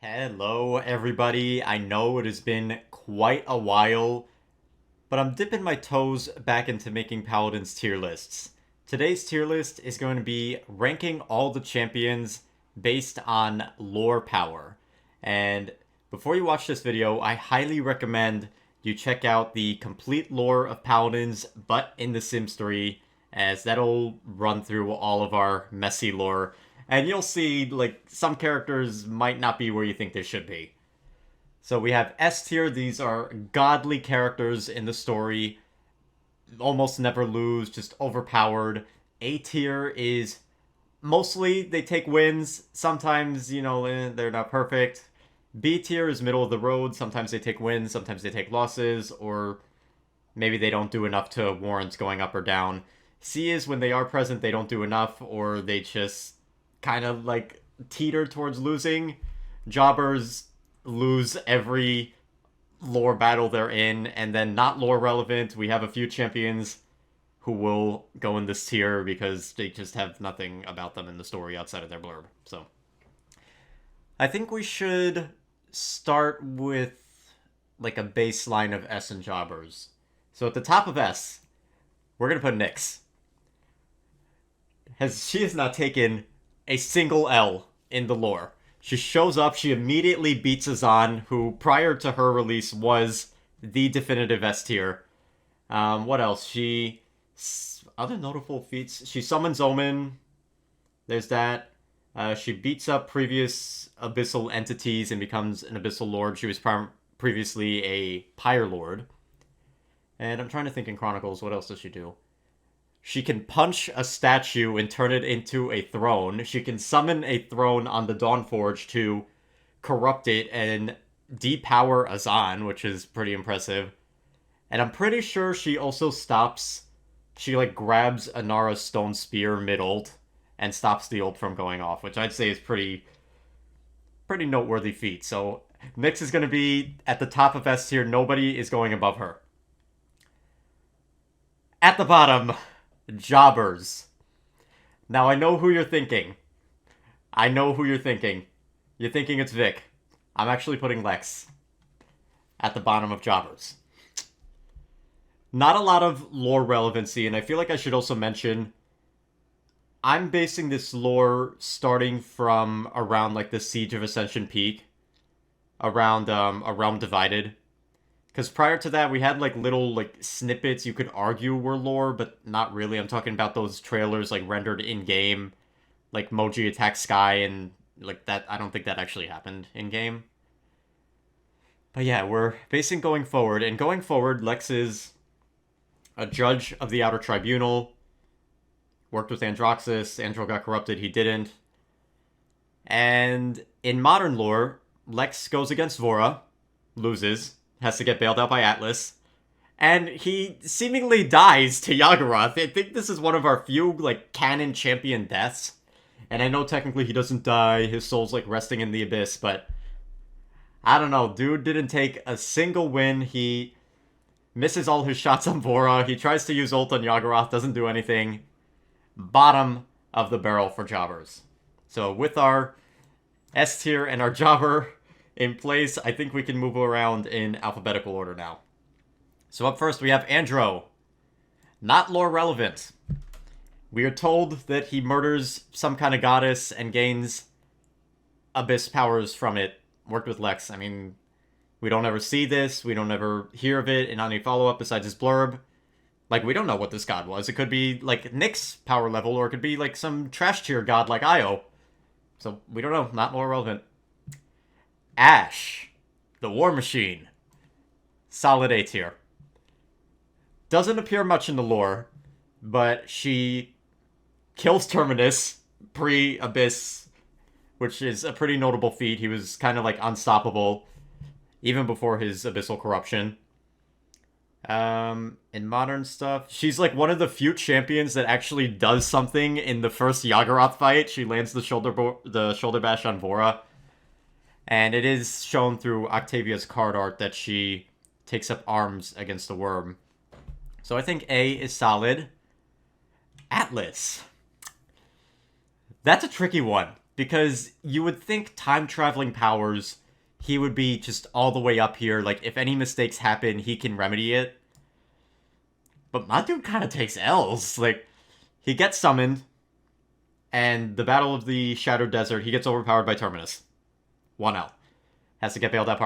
Hello, everybody. I know it has been quite a while, but I'm dipping my toes back into making Paladins tier lists. Today's tier list is going to be ranking all the champions based on lore power. And before you watch this video, I highly recommend you check out the complete lore of Paladins, but in The Sims 3, as that'll run through all of our messy lore. And you'll see, like, some characters might not be where you think they should be. So we have S tier. These are godly characters in the story. Almost never lose, just overpowered. A tier is mostly they take wins. Sometimes, they're not perfect. B tier is middle of the road. Sometimes they take wins, sometimes they take losses, or maybe they don't do enough to warrant going up or down. C is when they are present, they don't do enough, or they just kind of like teeter towards losing. Jobbers lose every lore battle they're in, and then not lore relevant. We have a few champions who will go in this tier because they just have nothing about them in the story outside of their blurb. So I think we should start with like a baseline of S and jobbers. So at the top of S, we're gonna put Nyx. She has not taken a single L in the lore. She shows up, she immediately beats Azan, who prior to her release was the definitive S tier. What else? Other notable feats. She summons Omen. There's that. She beats up previous abyssal entities and becomes an abyssal lord. She was previously a pyre lord. And I'm trying to think in Chronicles, what else does she do? She can punch a statue and turn it into a throne. She can summon a throne on the Dawnforge to corrupt it and depower Azan, which is pretty impressive. And I'm pretty sure she also stops... She, grabs Anara's stone spear mid-ult and stops the ult from going off, which I'd say is pretty noteworthy feat. So, Nyx is going to be at the top of S tier. Nobody is going above her. At the bottom... Jobbers. Now, I know who you're thinking. You're thinking it's Vic. I'm actually putting Lex at the bottom of Jobbers. Not a lot of lore relevancy, and I feel like I should also mention I'm basing this lore starting from around, the Siege of Ascension Peak. Around, A Realm Divided. Because prior to that, we had, little, snippets you could argue were lore, but not really. I'm talking about those trailers, rendered in-game. Like, Moji attacks Sky, and, that. I don't think that actually happened in-game. But yeah, we're basing going forward. And going forward, Lex is a judge of the Outer Tribunal. Worked with Androxus. Andro got corrupted. He didn't. And in modern lore, Lex goes against Vora. Loses. Has to get bailed out by Atlas. And he seemingly dies to Yaggorath. I think this is one of our few, canon champion deaths. And I know technically he doesn't die. His soul's, resting in the abyss. But, I don't know. Dude didn't take a single win. He misses all his shots on Vora. He tries to use ult on Yaggorath. Doesn't do anything. Bottom of the barrel for jobbers. So, with our S tier and our jobber in place, I think we can move around in alphabetical order now. So up first, we have Andro. Not lore relevant. We are told that he murders some kind of goddess and gains abyss powers from it. Worked with Lex. I mean, we don't ever see this. We don't ever hear of it in any follow-up besides his blurb. We don't know what this god was. It could be, Nyx power level, or it could be, some trash tier god like Io. So, we don't know. Not lore relevant. Ashe, the War Machine. Solid A tier. Doesn't appear much in the lore, but she kills Terminus pre-Abyss, which is a pretty notable feat. He was kind of unstoppable, even before his Abyssal corruption. In modern stuff, she's one of the few champions that actually does something in the first Yaggorath fight. She lands the shoulder bash on Vora. And it is shown through Octavia's card art that she takes up arms against the worm. So I think A is solid. Atlas. That's a tricky one, because you would think time-traveling powers, he would be just all the way up here. Like, if any mistakes happen, he can remedy it. But my dude kind of takes L's. Like, he gets summoned, and the Battle of the Shattered Desert, he gets overpowered by Terminus. 1L. Has to get bailed out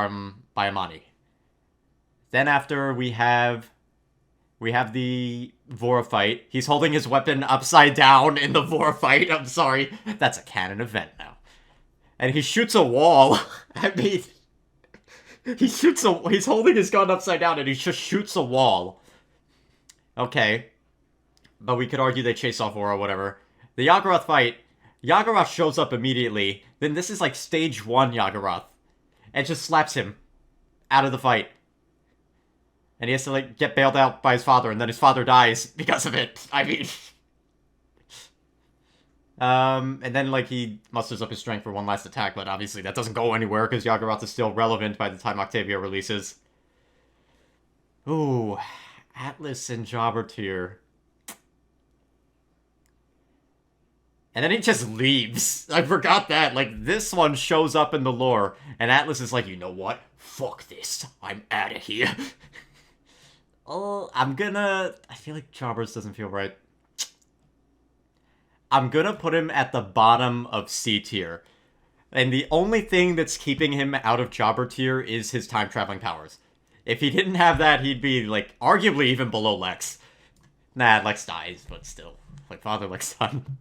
by Amani. Then after, we have the Vora fight. He's holding his weapon upside down in the Vora fight. I'm sorry. That's a canon event now. And he shoots a wall. I mean, he's holding his gun upside down and he just shoots a wall. Okay. But we could argue they chase off Vora or whatever. The Yaggorath fight. Yaggorath shows up immediately. Then this is like stage 1 Yaggorath. And just slaps him out of the fight. And he has to, like, get bailed out by his father, and then his father dies because of it. I mean... and then, like, he musters up his strength for one last attack, but obviously that doesn't go anywhere, because Yaggorath is still relevant by the time Octavia releases. Ooh, Atlas and Jobber tier. And then he just leaves. I forgot that. Like, this one shows up in the lore, and Atlas is like, you know what? Fuck this. I'm out of here. Oh, I feel like Jobbers doesn't feel right. I'm gonna put him at the bottom of C tier. And the only thing that's keeping him out of Jobber tier is his time-traveling powers. If he didn't have that, he'd be, like, arguably even below Lex. Nah, Lex dies, but still. Like, father, like son.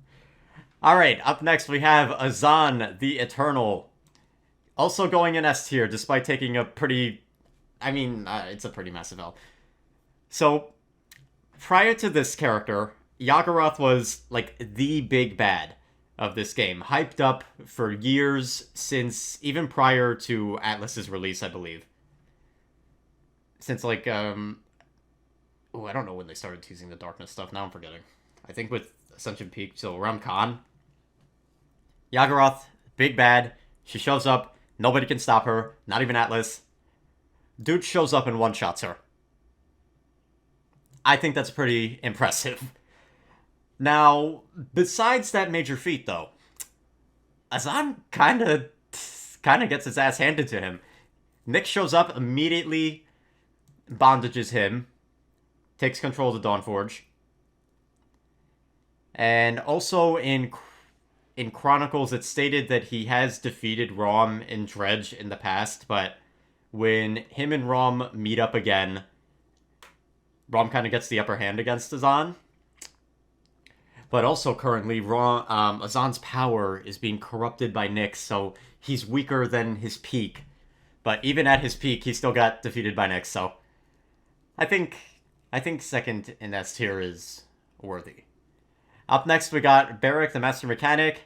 Alright, up next we have Azan the Eternal. Also going in S tier, despite taking a pretty... I mean, it's a pretty massive L. So, prior to this character, Yaggorath was, like, the big bad of this game. Hyped up for years, since even prior to Atlas's release, I believe. Since, like, oh, I don't know when they started teasing the darkness stuff, now I'm forgetting. I think with Ascension Peak, so around Khan. Yaggorath, big bad, she shows up, nobody can stop her, not even Atlas. Dude shows up and one-shots her. I think that's pretty impressive. Now, besides that major feat, though, Azan kind of gets his ass handed to him. Nick shows up, immediately bondages him, takes control of the Dawnforge. And also in Chronicles, it's stated that he has defeated Rom and Dredge in the past, but when him and Rom meet up again, Rom kind of gets the upper hand against Azan. But also currently, Azan's power is being corrupted by Nyx, so he's weaker than his peak. But even at his peak, he still got defeated by Nyx, so I think second in S tier is worthy. Up next, we got Barrick, the Master Mechanic,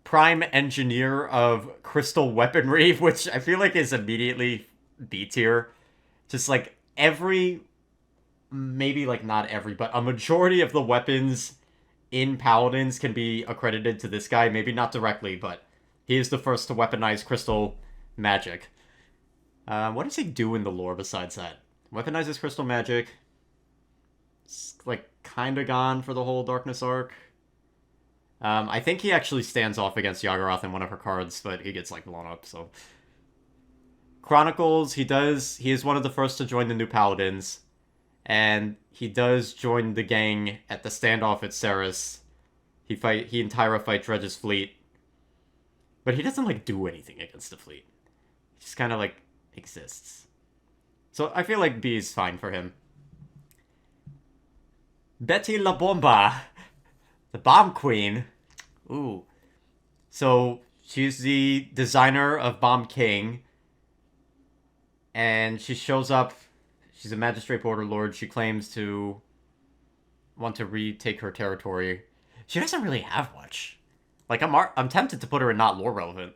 Prime Engineer of Crystal Weaponry, which I feel like is immediately B tier. Just like maybe like not every, but a majority of the weapons in Paladins can be accredited to this guy. Maybe not directly, but he is the first to weaponize crystal magic. What does he do in the lore besides that? Weaponizes crystal magic. It's like kind of gone for the whole Darkness arc. I think he actually stands off against Yaggorath in one of her cards, but he gets like blown up, so. Chronicles, he is one of the first to join the new Paladins. And he does join the gang at the standoff at Ceres. He and Tyra fight Dredge's fleet. But he doesn't, like, do anything against the fleet. He just kind of, like, exists. So I feel like B is fine for him. Betty La Bomba. The Bomb Queen. Ooh. So, she's the designer of Bomb King. And she shows up. She's a magistrate border lord. She claims to want to retake her territory. She doesn't really have much. Like, I'm tempted to put her in not lore relevant.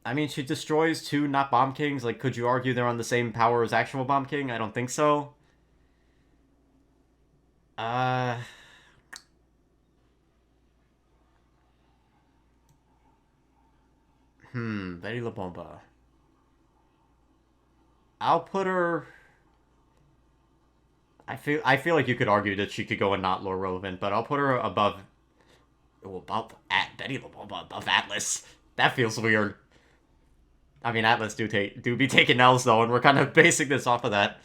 I mean, she destroys 2 not Bomb Kings. Like, could you argue they're on the same power as actual Bomb King? I don't think so. Betty La Bomba. I'll put her... I feel like you could argue that she could go and not lore relevant, but I'll put her above. Oh, above at Betty above Atlas. That feels weird. I mean, Atlas do be taking L's though, and we're kind of basing this off of that.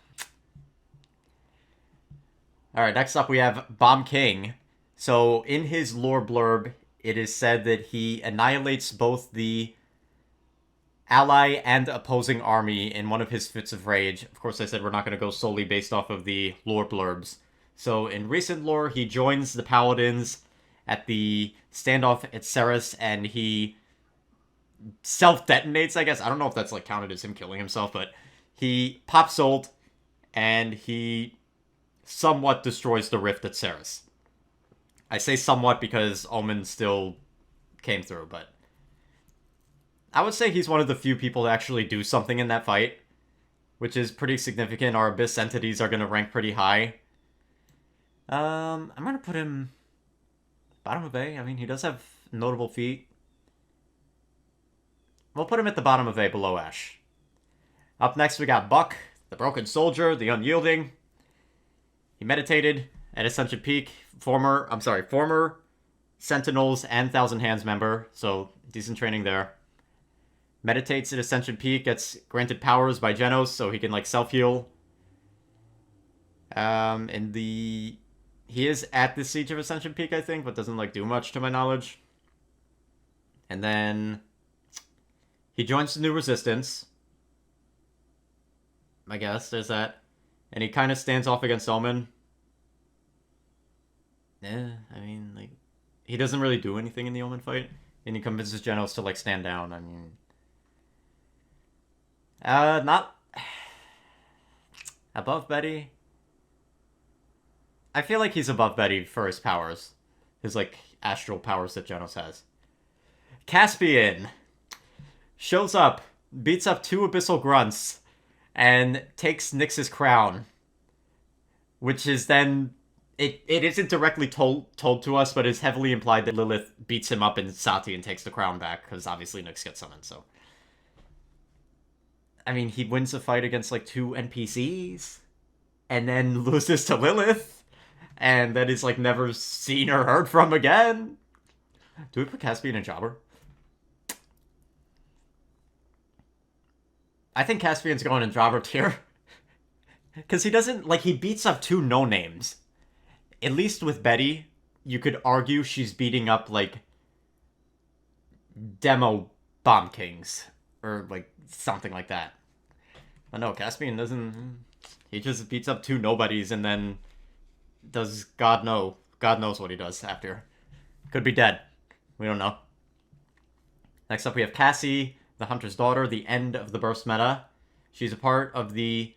All right, next up we have Bomb King. So in his lore blurb, it is said that he annihilates both the ally and opposing army in one of his fits of rage. Of course, I said we're not going to go solely based off of the lore blurbs. So in recent lore, he joins the Paladins at the standoff at Ceres, and he self-detonates, I guess. I don't know if that's like counted as him killing himself, but he pops ult, and he somewhat destroys the rift at Ceres. I say somewhat because Omen still came through, but I would say he's one of the few people to actually do something in that fight, which is pretty significant. Our Abyss entities are going to rank pretty high. I'm going to put him bottom of A. I mean, he does have notable feat. We'll put him at the bottom of A below Ash. Up next, we got Buck, the Broken Soldier, the Unyielding. He meditated at Ascension Peak. Former Sentinels and Thousand Hands member, so decent training there. Meditates at Ascension Peak, gets granted powers by Genos, so he can like self-heal. He is at the Siege of Ascension Peak, I think, but doesn't like do much to my knowledge. And then he joins the new Resistance. I guess there's that. And he kind of stands off against Omen. Yeah, I mean, like, he doesn't really do anything in the Omen fight. And he convinces Genos to, like, stand down. I mean, not above Betty. I feel like he's above Betty for his powers. His, like, astral powers that Genos has. Caspian shows up, beats up 2 Abyssal Grunts, and takes Nyx's crown. Which is then... It isn't directly told to us, but it's heavily implied that Lilith beats him up in Sati and takes the crown back, because obviously Nyx gets summoned, so... I mean, he wins a fight against, like, 2 NPCs, and then loses to Lilith, and then is, like, never seen or heard from again. Do we put Caspian in Jobber? I think Caspian's going in Jobber tier. Because he doesn't, like, he beats up 2 no-names. At least with Betty, you could argue she's beating up, like, demo Bomb Kings. Or, like, something like that. But no, Caspian doesn't... He just beats up 2 nobodies and then does God knows what he does after. Could be dead. We don't know. Next up we have Cassie, the Hunter's Daughter, the end of the burst meta. She's a part of the...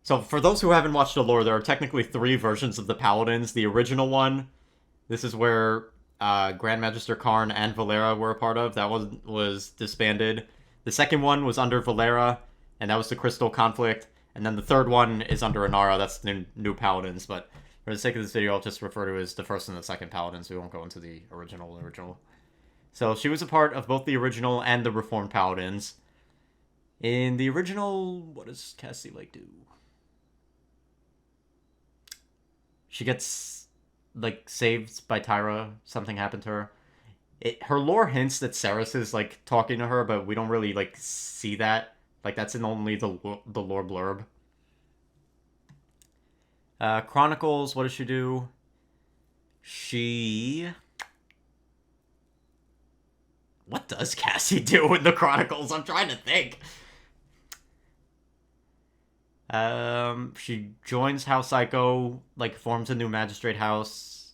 So for those who haven't watched the lore, there are technically 3 versions of the Paladins. The original one, this is where Grand Magister Karn and Valera were a part of. That one was disbanded. The second one was under Valera, and that was the Crystal Conflict. And then the third one is under Inara. That's the new Paladins. But for the sake of this video, I'll just refer to it as the first and the second Paladins. We won't go into the original. So she was a part of both the original and the Reformed Paladins. In the original, what does Cassie like do? She gets, like, saved by Tyra. Something happened to her. Her lore hints that Ceres is, like, talking to her, but we don't really, like, see that. Like, that's in only the lore blurb. Chronicles, what does she do? What does Cassie do in the Chronicles? I'm trying to think. She joins House Psycho, like, forms a new magistrate house.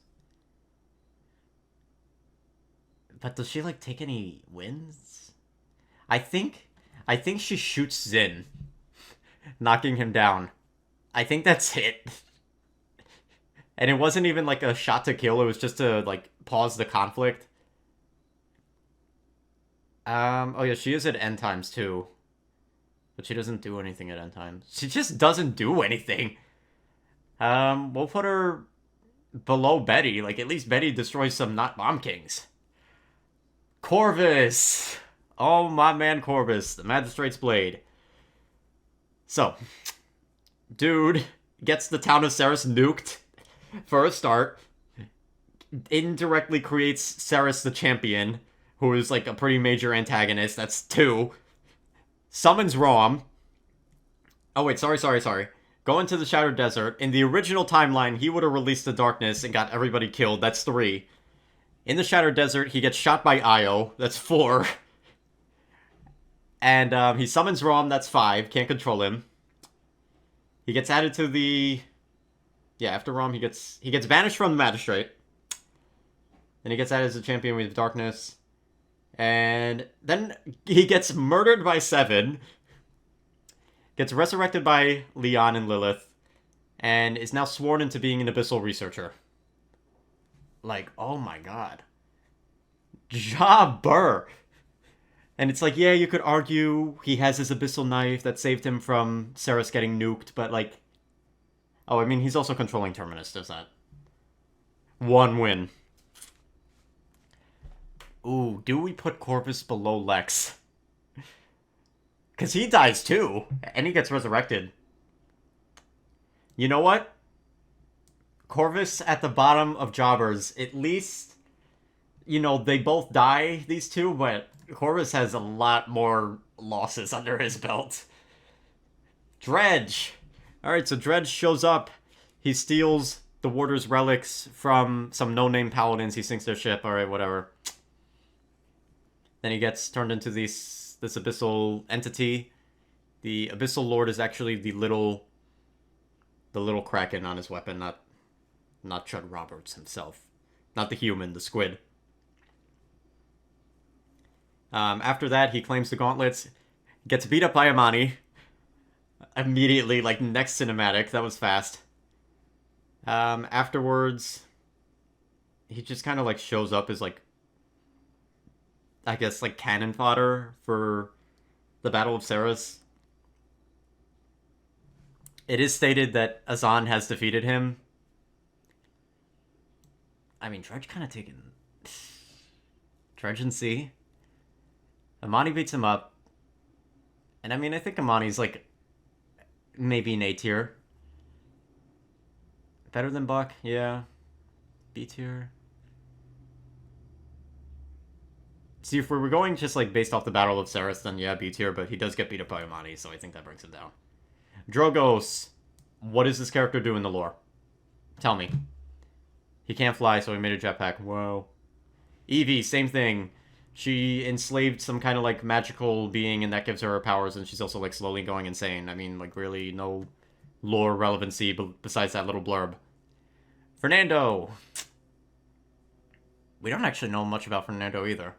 But does she, like, take any wins? I think she shoots Zin, knocking him down. I think that's it. And it wasn't even, like, a shot to kill, it was just to, like, pause the conflict. Oh yeah, she is at end times, too. But she doesn't do anything at end times. She just doesn't do anything. We'll put her below Betty. Like, at least Betty destroys some not Bomb Kings. Corvus! Oh, my man Corvus, the Magistrate's Blade. So, dude, gets the town of Ceres nuked for a start. Indirectly creates Ceres the champion, who is like a pretty major antagonist. That's 2. Summons Rom. Oh wait, sorry. Go into the Shattered Desert. In the original timeline, he would have released the darkness and got everybody killed. That's 3. In the Shattered Desert, he gets shot by Io. That's 4. And he summons Rom. That's 5. Can't control him. He gets added to the... Yeah, after Rom, he gets banished from the Magistrate. Then he gets added as a champion with darkness. And then he gets murdered by 7. Gets resurrected by Leon and Lilith. And is now sworn into being an abyssal researcher. Like, oh my god. Jabber! And it's like, yeah, you could argue he has his abyssal knife that saved him from Ceres getting nuked, but like... Oh, I mean, he's also controlling Terminus, does that? 1 win. Ooh, do we put Corvus below Lex? Because he dies too, and he gets resurrected. You know what? Corvus at the bottom of Jobbers, at least, you know, they both die, these two, but Corvus has a lot more losses under his belt. Dredge! Alright, so Dredge shows up. He steals the Warder's relics from some no-name paladins. He sinks their ship. Alright, whatever. Then he gets turned into this abyssal entity. The Abyssal Lord is actually the little kraken on his weapon, not Chud Roberts himself. Not the human, the squid. After that, he claims the gauntlets. Gets beat up by Amani. Immediately, like, next cinematic. That was fast. Afterwards, he just kind of, like, shows up as, like, I guess, like, cannon fodder for the Battle of Ceres. It is stated that Azan has defeated him. I mean, Dredge kind of taken... Dredge and C. Amani beats him up. And I mean, I think Amani's, like, maybe an A tier. Better than Buck? Yeah. B tier. See, if we were going just, like, based off the Battle of Ceres, then yeah, B tier, but he does get beat up by Amani, so I think that brings him down. Drogos. What does this character do in the lore? Tell me. He can't fly, so he made a jetpack. Whoa. Evie, same thing. She enslaved some kind of, like, magical being, and that gives her powers, and she's also, like, slowly going insane. I mean, like, really no lore relevancy besides that little blurb. Fernando. We don't actually know much about Fernando either.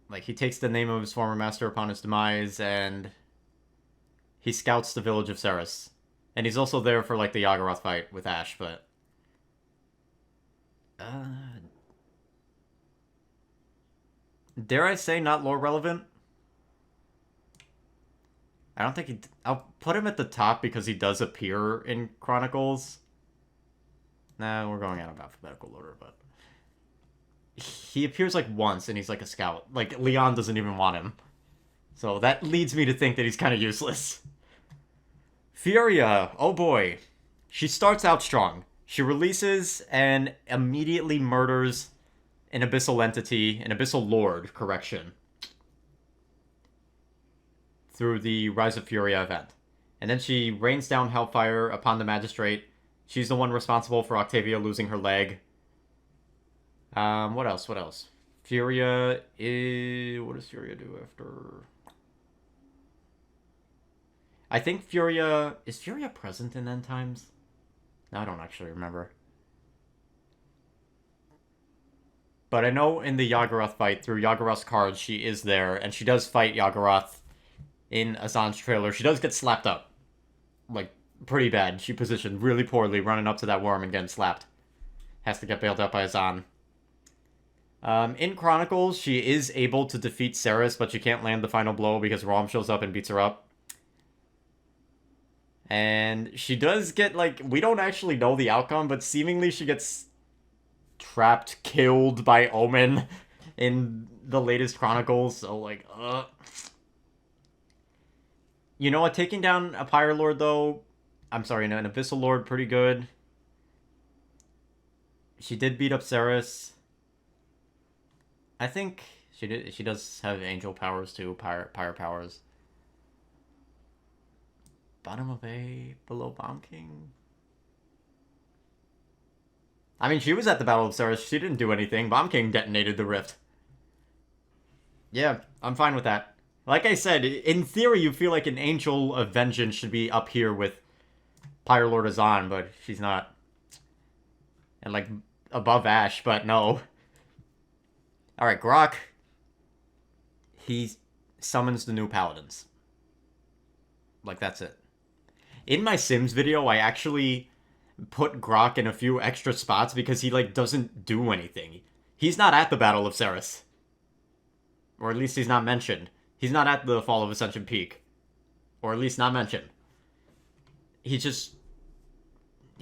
Like, he takes the name of his former master upon his demise, and he scouts the village of Ceres. And he's also there for, like, the Yaggorath fight with Ash, but... dare I say not lore relevant? I don't think he... I'll put him at the top because he does appear in Chronicles. Nah, we're going out of alphabetical order, but... he appears, like, once, and he's, like, a scout. Like, Leon doesn't even want him. So that leads me to think that he's kind of useless. Furia. Oh, boy. She starts out strong. She releases and immediately murders an abyssal entity, an abyssal lord, correction, through the Rise of Furia event. And then she rains down hellfire upon the magistrate. She's the one responsible for Octavia losing her leg. What else? Furia is... what does Furia do after... I think Furia... is Furia present in End Times? No, I don't actually remember. But I know in the Yaggorath fight, through Yaggorath's cards, she is there, and she does fight Yaggorath in Azan's trailer. She does get slapped up. Like, pretty bad. She positioned really poorly, running up to that worm and getting slapped. Has to get bailed out by Azan. In Chronicles, she is able to defeat Ceres, but she can't land the final blow because Rom shows up and beats her up. And she does get, like, we don't actually know the outcome, but seemingly she gets trapped, killed by Omen in the latest Chronicles, so, like, You know what? Taking down a Pyre Lord, though... I'm sorry, no, an Abyssal Lord, pretty good. She did beat up Ceres. I think she did. She does have angel powers, too. Pyre powers. Bottom of A, below Bomb King. I mean, she was at the Battle of Ceres. She didn't do anything. Bomb King detonated the rift. Yeah, I'm fine with that. Like I said, in theory, you feel like an Angel of Vengeance should be up here with Pyre Lord Azan, but she's not. And, like, above Ashe, but no. Alright, Grok. He summons the new Paladins. Like, that's it. In my Sims video, I actually put Grok in a few extra spots because he, like, doesn't do anything. He's not at the Battle of Ceres. Or at least he's not mentioned. He's not at the Fall of Ascension Peak. Or at least not mentioned. He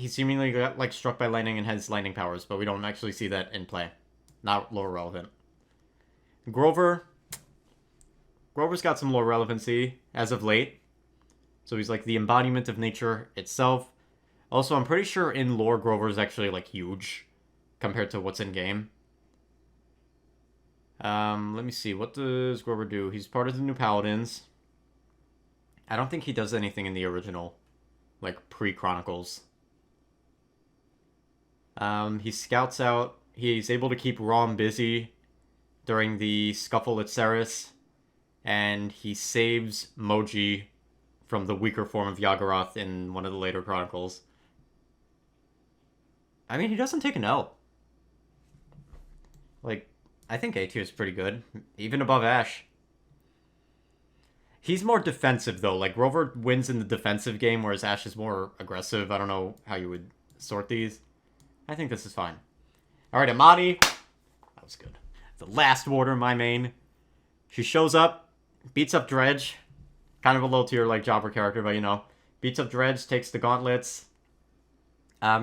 seemingly got, like, struck by lightning and has lightning powers, but we don't actually see that in play. Not lore relevant. Grover's got some lore relevancy as of late. So he's, like, the embodiment of nature itself. Also, I'm pretty sure in lore, Grover's actually, like, huge compared to what's in-game. Let me see. What does Grover do? He's part of the new Paladins. I don't think he does anything in the original, like, pre-Chronicles. He scouts out. He's able to keep Rom busy during the scuffle at Ceres. And he saves Moji from the weaker form of Yaggorath in one of the later Chronicles. I mean, he doesn't take an L. Like, I think A tier is pretty good. Even above Ashe. He's more defensive, though. Like, Grover wins in the defensive game, whereas Ashe is more aggressive. I don't know how you would sort these. I think this is fine. Alright, Amani. That was good. The last warder, my main. She shows up, beats up Dredge. Kind of a low tier, like, jobber character, but you know. Beats up Dredge, takes the gauntlets.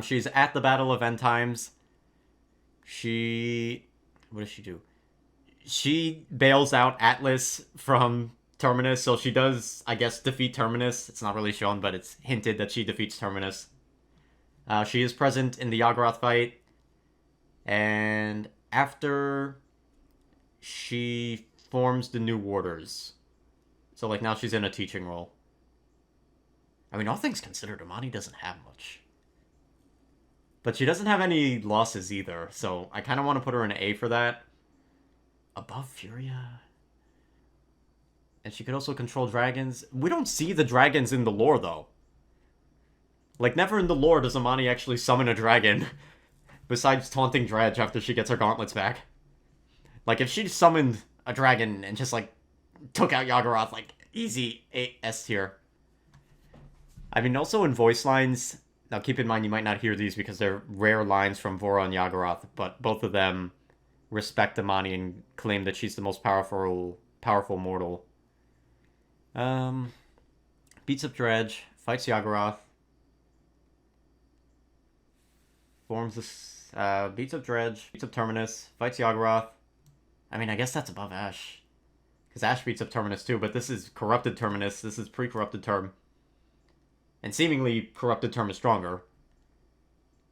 She's at the Battle of End Times. What does she do? She bails out Atlas from Terminus, so she does, I guess, defeat Terminus. It's not really shown, but it's hinted that she defeats Terminus. She is present in the Yaggorath fight. And after she forms the new warders. So, like, now she's in a teaching role. I mean, all things considered, Amani doesn't have much. But she doesn't have any losses either, so I kind of want to put her in an A for that. Above Furia. And she could also control dragons. We don't see the dragons in the lore, though. Like, never in the lore does Amani actually summon a dragon. Besides taunting Dredge after she gets her gauntlets back. Like, if she summoned a dragon and just, like, took out Yaggorath, like, easy S tier. I mean, also in voice lines... Now, keep in mind, you might not hear these because they're rare lines from Vora and Yaggorath, but both of them respect Amani and claim that she's the most powerful mortal. Beats up Dredge, fights Yaggorath, forms this, beats up Dredge, beats up Terminus, fights Yaggorath. I mean, I guess that's above Ashe. Because Ashe beats up Terminus too, but this is corrupted Terminus, this is pre-corrupted Term. And seemingly, corrupted Term is stronger.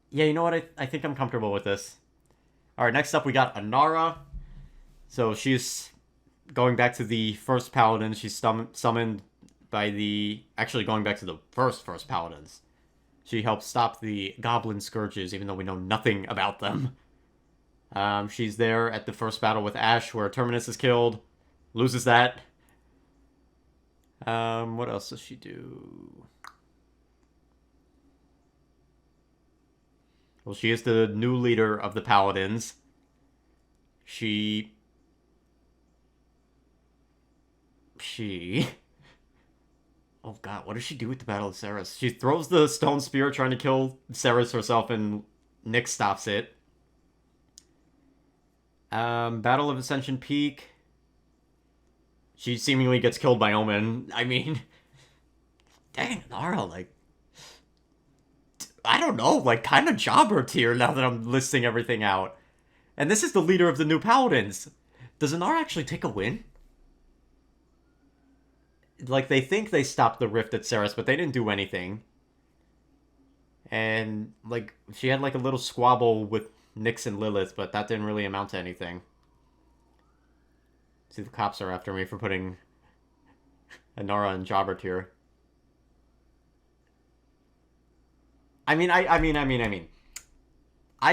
Yeah, you know what? I think I'm comfortable with this. Alright, next up we got Anara. So she's going back to the first Paladins. She's summoned by the... Actually, going back to the first Paladins. She helps stop the Goblin Scourges, even though we know nothing about them. She's there at the first battle with Ashe, where Terminus is killed. Loses that. What else does she do? Well, she is the new leader of the Paladins. She... Oh god, what does she do with the Battle of Ceres? She throws the stone spear trying to kill Ceres herself and Nyx stops it. Battle of Ascension Peak. She seemingly gets killed by Omen. I mean... Dang, Nara, like... I don't know, like, kind of jobber tier now that I'm listing everything out. And this is the leader of the new Paladins. Does Anar actually take a win? like, they think they stopped the rift at Ceres, but they didn't do anything. And, like, she had, like, a little squabble with Nyx and Lilith, but that didn't really amount to anything. See, the cops are after me for putting Inara and Jobber tier. I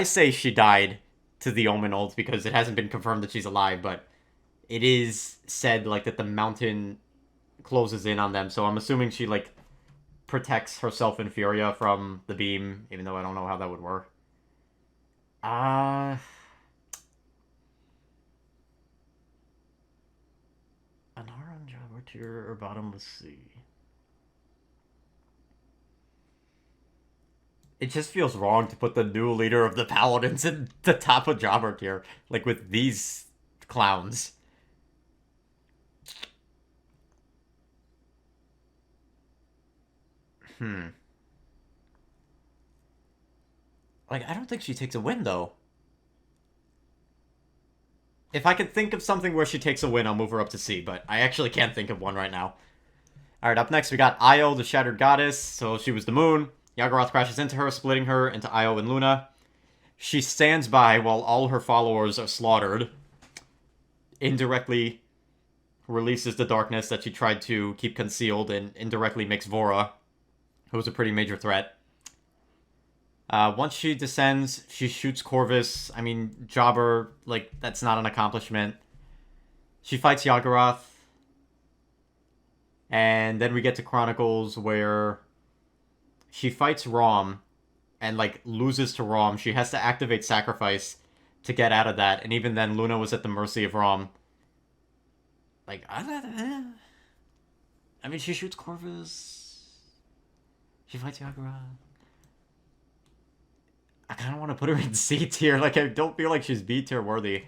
say she died to the Omen ult because it hasn't been confirmed that she's alive, but it is said, like, that the mountain closes in on them, so I'm assuming she, like, protects herself and Furia from the beam, even though I don't know how that would work. Anara and Jobber tier or bottomless sea? It just feels wrong to put the new leader of the Paladins in the top of Jobber tier, like with these clowns. Like, I don't think she takes a win, though. If I could think of something where she takes a win, I'll move her up to C, but I actually can't think of one right now. Alright, up next we got Io, the Shattered Goddess. So she was the moon. Yaggorath crashes into her, splitting her into Io and Luna. She stands by while all her followers are slaughtered. Indirectly releases the darkness that she tried to keep concealed and indirectly makes Vora, who was a pretty major threat. Once she descends, she shoots Corvus. I mean, Jobber, like, that's not an accomplishment. She fights Yaggorath. And then we get to Chronicles where she fights Rom and, like, loses to Rom. She has to activate Sacrifice to get out of that. And even then, Luna was at the mercy of Rom. Like, I mean, she shoots Corvus. She fights Yaggorath. I kind of want to put her in C tier. Like, I don't feel like she's B tier worthy.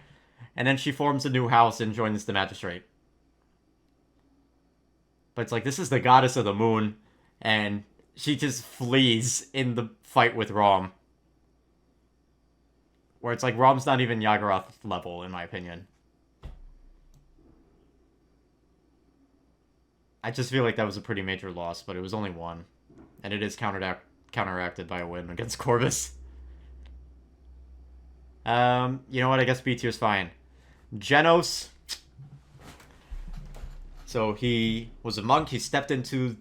And then she forms a new house and joins the Magistrate. But it's like, this is the goddess of the moon. And she just flees in the fight with Rom. Where it's like, Rom's not even Yaggorath level, in my opinion. I just feel like that was a pretty major loss, but it was only one. And it is counteracted by a win against Corvus. You know what? I guess B tier's fine. Genos. So he was a monk. He stepped into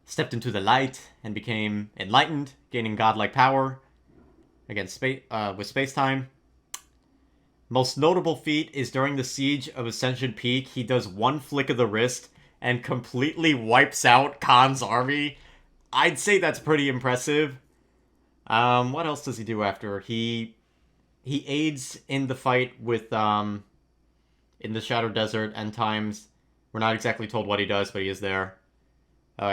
the light and became enlightened, gaining godlike power against with space-time. Most notable feat is during the siege of Ascension Peak. He does one flick of the wrist and completely wipes out Khan's army. I'd say that's pretty impressive. What else does he do after? He aids in the fight with in the Shadow Desert End Times. We're not exactly told what he does, but he is there.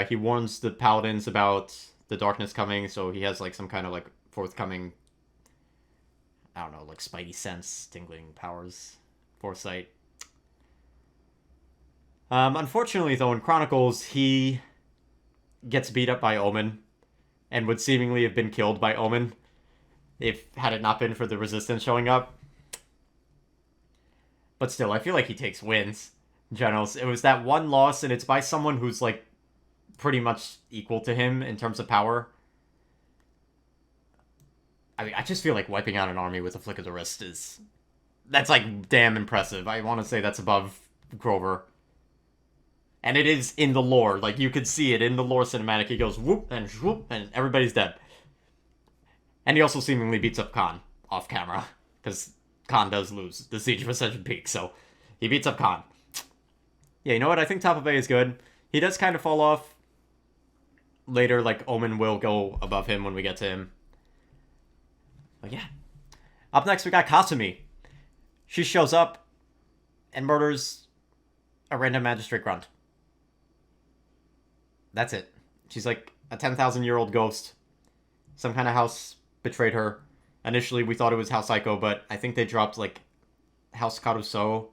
He warns the Paladins about the darkness coming, so he has like some kind of like forthcoming, I don't know, like spidey sense, tingling powers, foresight. Unfortunately, though, in Chronicles, he gets beat up by Omen and would seemingly have been killed by Omen had it not been for the Resistance showing up. But still, I feel like he takes wins. Generals. It was that one loss, and it's by someone who's, like, pretty much equal to him in terms of power. I mean, I just feel like wiping out an army with a flick of the wrist is... That's, like, damn impressive. I want to say that's above Grover. And it is in the lore. Like, you could see it in the lore cinematic. He goes whoop, and everybody's dead. And he also seemingly beats up Khan off camera. Because Khan does lose the Siege of Ascension Peak, so he beats up Khan. Yeah, you know what? I think top of A is good. He does kind of fall off later. Like, Omen will go above him when we get to him. But yeah. Up next, we got Kasumi. She shows up and murders a random magistrate grunt. That's it. She's like a 10,000-year-old ghost. Some kind of house betrayed her. Initially, we thought it was House Psycho, but I think they dropped, like, House Caruso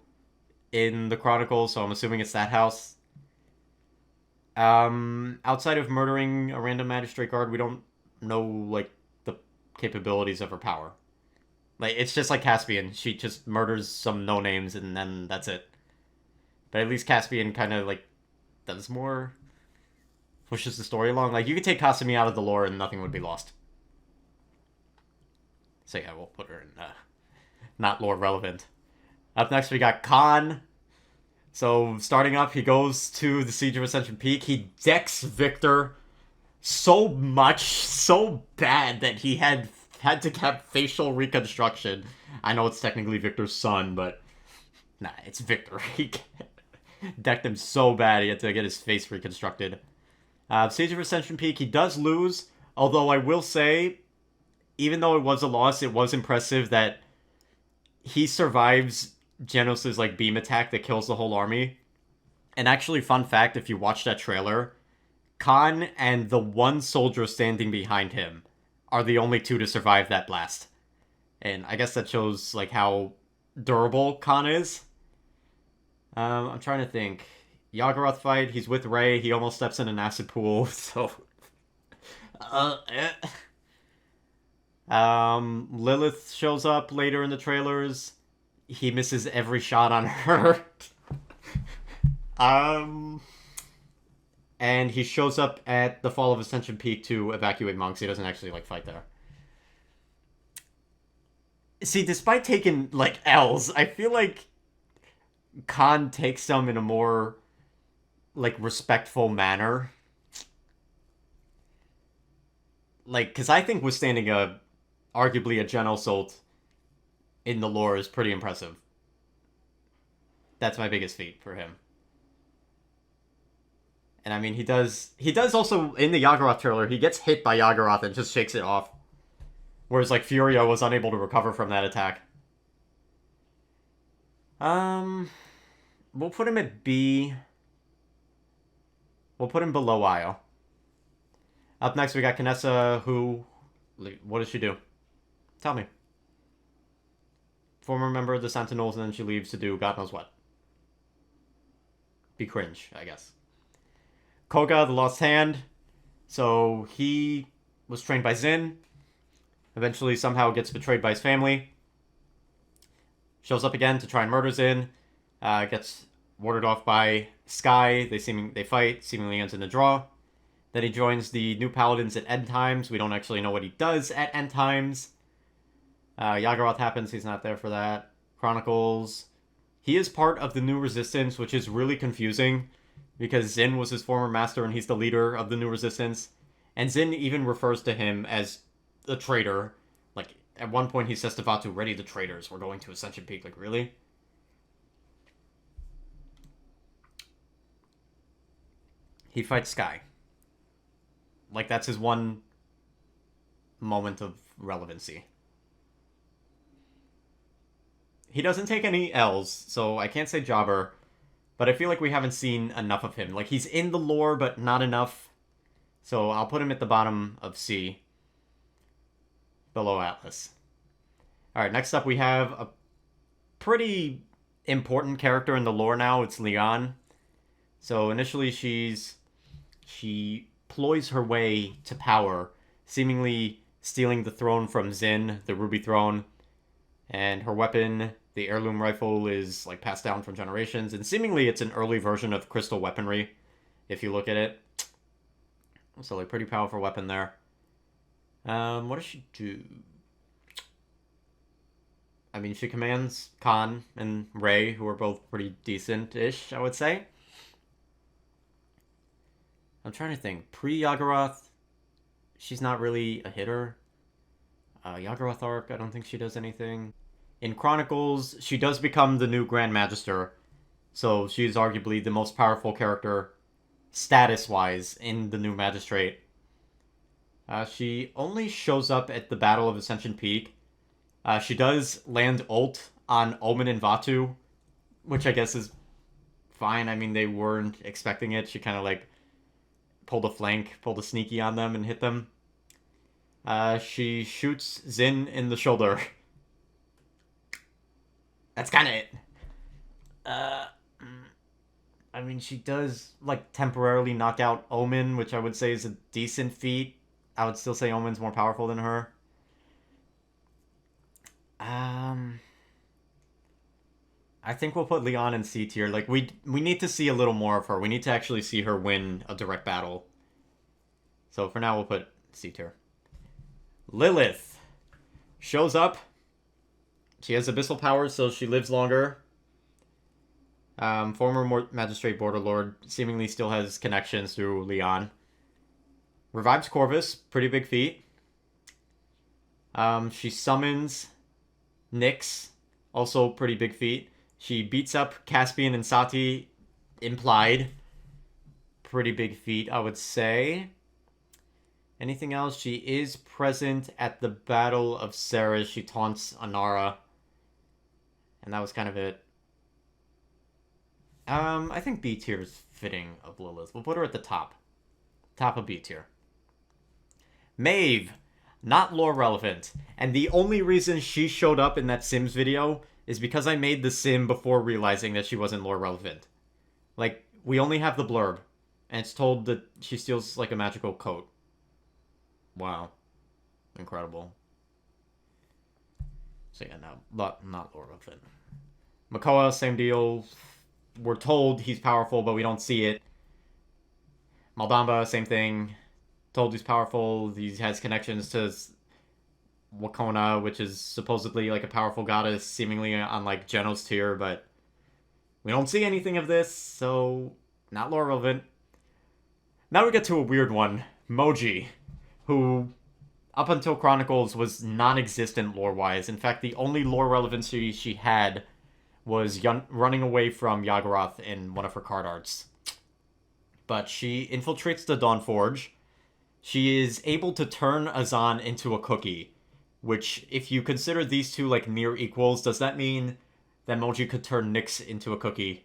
in the Chronicles, so I'm assuming it's that house. Outside of murdering a random magistrate guard, we don't know, like, the capabilities of her power. Like, it's just like Caspian. She just murders some no-names, and then that's it. But at least Caspian kind of, like, does more, pushes the story along. Like, you could take Kasumi out of the lore and nothing would be lost. So yeah, we'll put her in not lore relevant. Up next, we got Khan. So, starting up, he goes to the Siege of Ascension Peak. He decks Victor so much, so bad, that he had to have facial reconstruction. I know it's technically Victor's son, but nah, it's Victor. He decked him so bad he had to get his face reconstructed. Siege of Ascension Peak, he does lose, although I will say, even though it was a loss, it was impressive that he survives Genos' like beam attack that kills the whole army. And actually, fun fact, if you watch that trailer, Khan and the one soldier standing behind him are the only two to survive that blast. And I guess that shows like how durable Khan is. I'm trying to think. Yagoroth fight, he's with Rey, he almost steps in an acid pool, so... Lilith shows up later in the trailers. He misses every shot on her. And he shows up at the Fall of Ascension Peak to evacuate monks. He doesn't actually, like, fight there. See, despite taking, like, L's, I feel like Khan takes them in a more, like, respectful manner. Like, because I think withstanding arguably a Genos ult in the lore is pretty impressive. That's my biggest feat for him. And I mean, he does also, in the Yagoroth trailer, he gets hit by Yagoroth and just shakes it off. Whereas, like, Furia was unable to recover from that attack. We'll put him at B. We'll put him below Io. Up next, we got Kinessa, who... What does she do? Tell me. Former member of the Sentinels, and then she leaves to do God knows what. Be cringe, I guess. Koga, the Lost Hand. So, he was trained by Xin. Eventually, somehow gets betrayed by his family. Shows up again to try and murder Xin. Gets warded off by Sky. They fight. Seemingly ends in a draw. Then he joins the new Paladins at End Times. We don't actually know what he does at End Times. Yagoroth happens. He's not there for that. Chronicles. He is part of the new Resistance, which is really confusing because Xin was his former master and he's the leader of the new Resistance. And Xin even refers to him as a traitor. Like, at one point he says to Vatu, "Ready the traitors. We're going to Ascension Peak." Like, really? He fights Sky. Like, that's his one moment of relevancy. He doesn't take any L's, so I can't say jobber, but I feel like we haven't seen enough of him. Like, he's in the lore, but not enough. So I'll put him at the bottom of C, below Atlas. Alright, next up we have a pretty important character in the lore now. It's Leon. So initially she ploys her way to power, seemingly stealing the throne from Xin, the Ruby Throne. And her weapon, the heirloom rifle, is like passed down from generations. And seemingly it's an early version of crystal weaponry, if you look at it. So like pretty powerful weapon there. What does she do? I mean, she commands Khan and Rey, who are both pretty decent-ish, I would say. I'm trying to think. Pre-Yagoroth, she's not really a hitter. Yagoroth arc, I don't think she does anything. In Chronicles, she does become the new Grand Magister, so she's arguably the most powerful character, status-wise, in the new Magistrate. She only shows up at the Battle of Ascension Peak. She does land ult on Omen and Vatu, which I guess is fine. I mean, they weren't expecting it. She kind of, like, pulled a flank, pulled a sneaky on them and hit them. She shoots Xin in the shoulder. That's kind of it. I mean, she does, like, temporarily knock out Omen, which I would say is a decent feat. I would still say Omen's more powerful than her. I think we'll put Leon in C tier. Like, we need to see a little more of her. We need to actually see her win a direct battle. So for now, we'll put C tier. Lilith shows up. She has abyssal powers, so she lives longer. Former magistrate border lord seemingly still has connections through Leon. Revives Corvus, pretty big feat. She summons Nyx, also pretty big feat. She beats up Caspian and Sati, implied. Pretty big feat, I would say. Anything else? She is present at the Battle of Ceres. She taunts Anara. And that was kind of it. I think B tier is fitting of Lilith. We'll put her at the top. Top of B tier. Maeve. Not lore relevant. And the only reason she showed up in that Sims video is because I made the sim before realizing that she wasn't lore relevant. Like, we only have the blurb. And it's told that she steals, like, a magical coat. Wow. Incredible. So yeah, no, not lore relevant. Makoa, same deal. We're told he's powerful, but we don't see it. Maldamba, same thing. Told he's powerful. He has connections to Wakona, which is supposedly like a powerful goddess, seemingly on like Genos tier, but we don't see anything of this, so not lore relevant. Now we get to a weird one. Moji, who up until Chronicles was non-existent lore-wise. In fact, the only lore relevancy she had was running away from Yaggorath in one of her card arts. But she infiltrates the Dawnforge. She is able to turn Azan into a cookie, which, if you consider these two like near equals, does that mean that Moji could turn Nyx into a cookie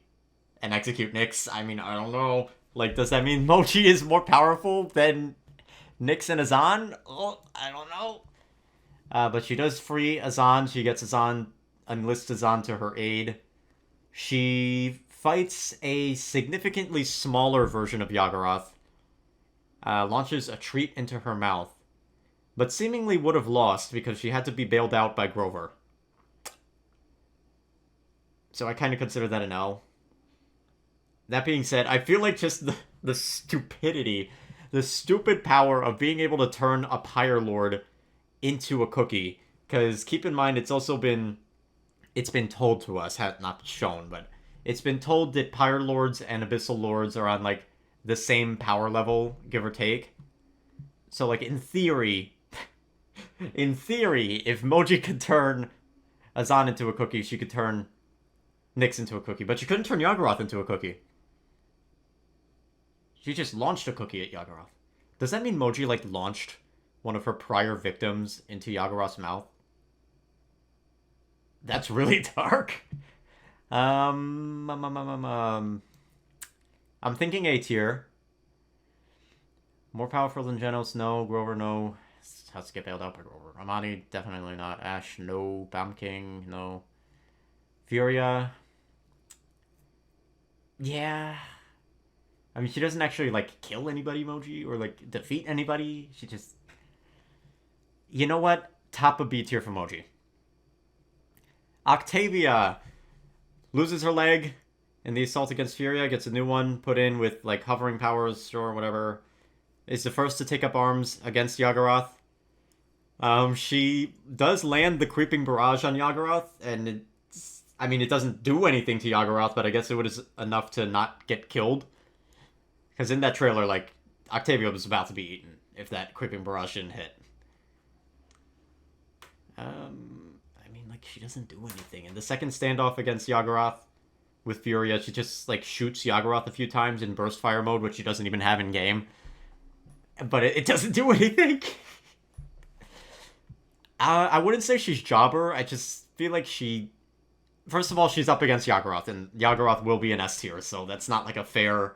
and execute Nyx? I mean, I don't know. Like, does that mean Moji is more powerful than Nyx and Azan? Oh, I don't know. But she does free Azan. She gets Azan, enlists Azan to her aid. She fights a significantly smaller version of Yaggorath. Launches a treat into her mouth. But seemingly would have lost because she had to be bailed out by Grover. So I kind of consider that an L. That being said, I feel like just the stupidity, the stupid power of being able to turn a Pyre Lord into a cookie. Because keep in mind, it's been told to us, not shown, but it's been told that Pyre Lords and Abyssal Lords are on like the same power level, give or take. So like in theory, if Moji could turn Azan into a cookie, she could turn Nyx into a cookie, but she couldn't turn Yaggorath into a cookie. She just launched a cookie at Yaggorath. Does that mean Moji, like, launched one of her prior victims into Yaggorath's mouth? That's really dark. I'm thinking A tier. More powerful than Genos, no. Grover, no. Has to get bailed out by Grover. Amani, definitely not. Ash, no. Bam King, no. Furia. Yeah. I mean, she doesn't actually, like, kill anybody, Moji, or, like, defeat anybody. She just... You know what? Top of B tier for Moji. Octavia loses her leg in the assault against Furia, gets a new one put in with, like, hovering powers or whatever. Is the first to take up arms against Yaggorath. She does land the Creeping Barrage on Yaggorath, and it doesn't do anything to Yaggorath, but I guess it was enough to not get killed. Because in that trailer, like, Octavia was about to be eaten if that Creeping Barrage didn't hit. She doesn't do anything. In the second standoff against Yaggorath with Furia, she just, like, shoots Yaggorath a few times in burst fire mode, which she doesn't even have in game. But it doesn't do anything. I wouldn't say she's jobber. I just feel like she... First of all, she's up against Yaggorath, and Yaggorath will be an S tier, so that's not, like, a fair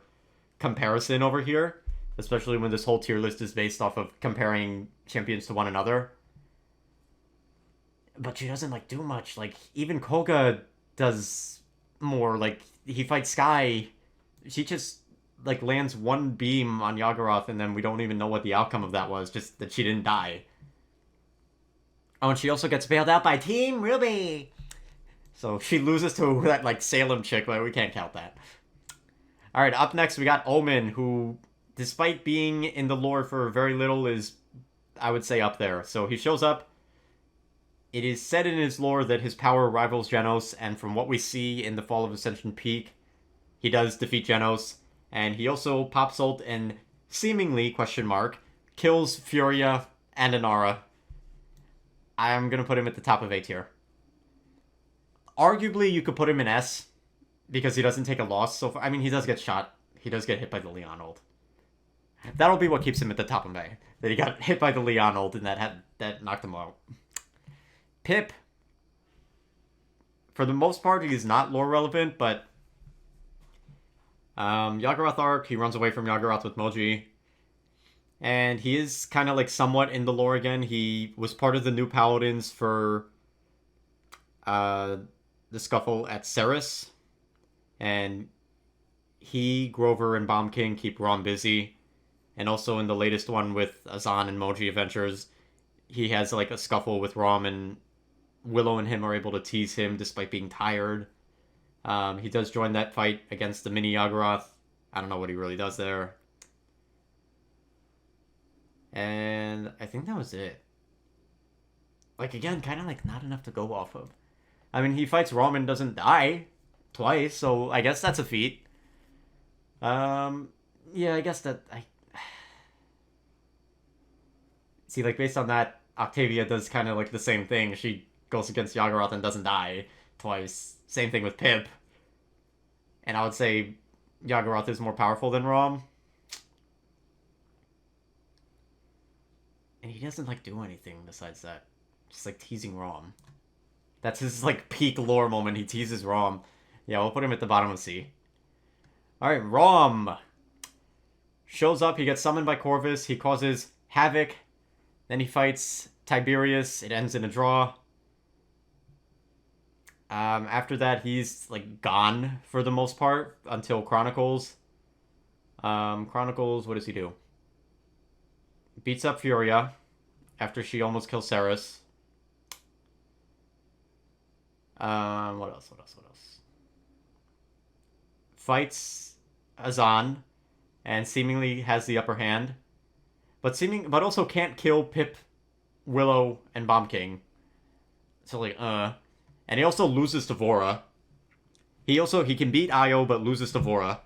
comparison over here. Especially when this whole tier list is based off of comparing champions to one another. But she doesn't, like, do much. Like, even Koga does more. Like, he fights Sky. She just, like, lands one beam on Yaggorath, and then we don't even know what the outcome of that was. Just that she didn't die. Oh, and she also gets bailed out by Team Ruby. So she loses to that, like, Salem chick, but we can't count that. Alright, up next we got Omen, who, despite being in the lore for very little, is, I would say, up there. So he shows up. It is said in his lore that his power rivals Genos, and from what we see in the Fall of Ascension Peak, he does defeat Genos. And he also pops ult and seemingly, question mark, kills Furia and Inara. I'm going to put him at the top of A tier. Arguably, you could put him in S, because he doesn't take a loss so far. I mean, he does get shot. He does get hit by the Leon ult. That'll be what keeps him at the top of A. That he got hit by the Leon ult and that knocked him out. Pip. For the most part, he's not lore relevant, but Yagurath arc, he runs away from Yagurath with Moji. And he is kind of like somewhat in the lore again. He was part of the new Paladins for the scuffle at Ceres. And he, Grover, and Bomb King keep Rom busy. And also in the latest one with Azan and Moji Adventures, he has like a scuffle with Rom, and Willow and him are able to tease him despite being tired. He does join that fight against the mini Yagurath. I don't know what he really does there. And I think that was it. Like, again, kind of like not enough to go off of. I mean, he fights Rom and doesn't die twice, so I guess that's a feat. Yeah, I guess that see, like, based on that, Octavia does kind of like the same thing. She goes against Yagurath and doesn't die twice. Same thing with Pip. And I would say Yagurath is more powerful than Rom. And he doesn't, like, do anything besides that. Just, like, teasing Rom. That's his, like, peak lore moment. He teases Rom. Yeah, we'll put him at the bottom of C. Alright, Rom shows up. He gets summoned by Corvus. He causes havoc. Then he fights Tiberius. It ends in a draw. After that, he's, like, gone for the most part until Chronicles. Chronicles, what does he do? Beats up Furia after she almost kills Ceres. What else? Fights Azan and seemingly has the upper hand, but also can't kill Pip, Willow, and Bomb King. So like, and he also loses to Vora. He can beat Io, but loses to Vora.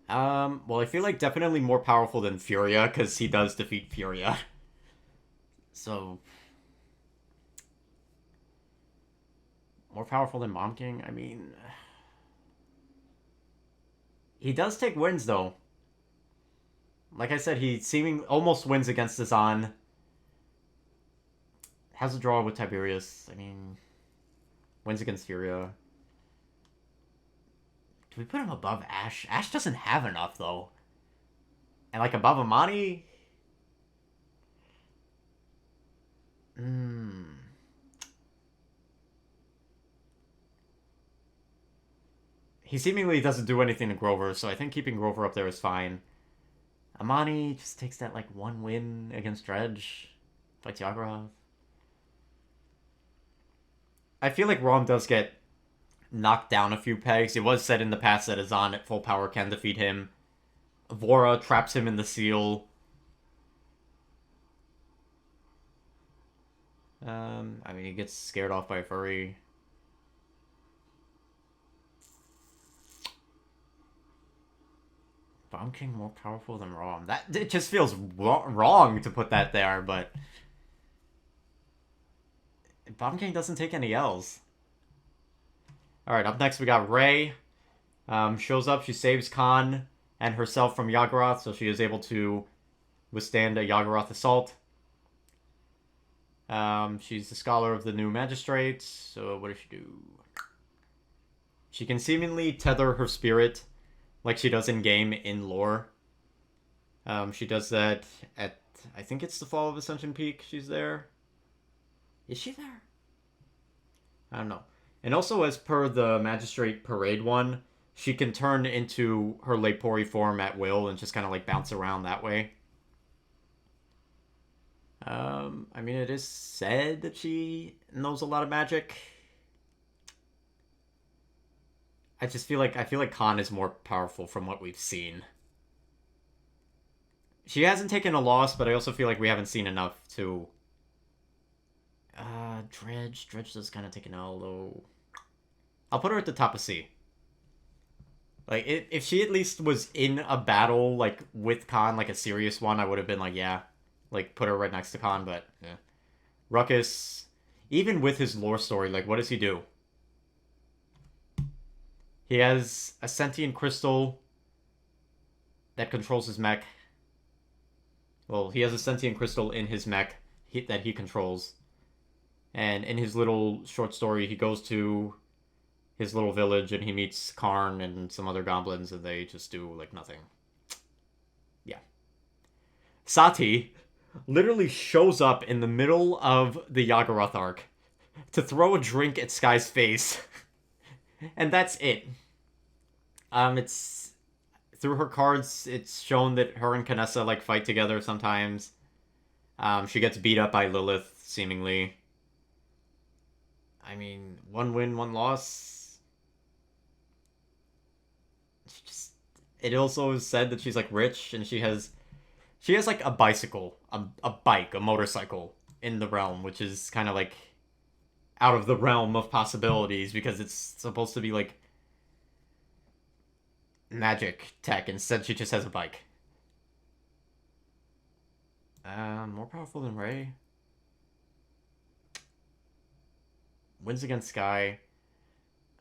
Well, I feel like definitely more powerful than Furia, because he does defeat Furia. So, more powerful than Mom King? I mean, he does take wins, though. Like I said, he almost wins against Azan. Has a draw with Tiberius. I mean, wins against Furia. Do we put him above Ashe? Ashe doesn't have enough, though. And, like, above Amani? He seemingly doesn't do anything to Grover, so I think keeping Grover up there is fine. Amani just takes that, like, one win against Dredge. Fights Yagurath. I feel like Rom does get knocked down a few pegs. It was said in the past that Azan at full power can defeat him. Vora traps him in the seal. I mean, he gets scared off by a furry. Bomb King more powerful than Rom. It just feels wrong to put that there, but Bomb King doesn't take any L's. Alright, up next we got Rey. Shows up, she saves Khan and herself from Yagurath, so she is able to withstand a Yagurath assault. She's the scholar of the new magistrates, so what does she do? She can seemingly tether her spirit like she does in-game in lore. She does that at, I think it's the Fall of Ascension Peak she's there. Is she there? I don't know. And also, as per the Magistrate Parade one, she can turn into her Lepori form at will and just kind of like bounce around that way. I mean, it is said that she knows a lot of magic. I feel like Khan is more powerful from what we've seen. She hasn't taken a loss, but I also feel like we haven't seen enough to. Dredge does kind of take an L though. I'll put her at the top of C. Like, if she at least was in a battle, like, with Khan, like a serious one, I would have been like, yeah. Like, put her right next to Khan, but, yeah. Ruckus, even with his lore story, like, what does he do? He has a sentient crystal that controls his mech. Well, he has a sentient crystal in his mech that he controls. And in his little short story, he goes to his little village and he meets Karn and some other goblins and they just do, like, nothing. Yeah. Sati literally shows up in the middle of the Yaggorath arc to throw a drink at Sky's face. And that's it. It's... Through her cards, it's shown that her and Kanessa, like, fight together sometimes. She gets beat up by Lilith, seemingly. I mean, one win, one loss. It also is said that she's, like, rich, and she has like a bicycle, a bike, a motorcycle in the realm, which is kind of like out of the realm of possibilities because it's supposed to be like magic tech. Instead, she just has a bike. More powerful than Ray. Wins against Sky.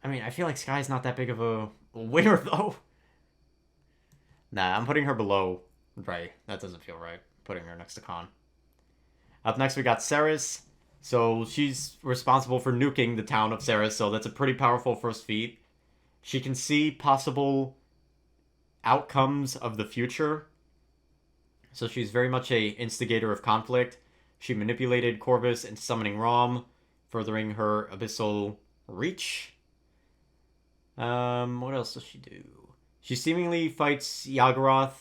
I mean, I feel like Sky's not that big of a winner, though. Nah, I'm putting her below Ray. That doesn't feel right, putting her next to Khan. Up next, we got Ceres. So she's responsible for nuking the town of Ceres, so that's a pretty powerful first feat. She can see possible outcomes of the future. So she's very much a instigator of conflict. She manipulated Corvus into summoning Rom, furthering her abyssal reach. What else does she do? She seemingly fights Yaggorath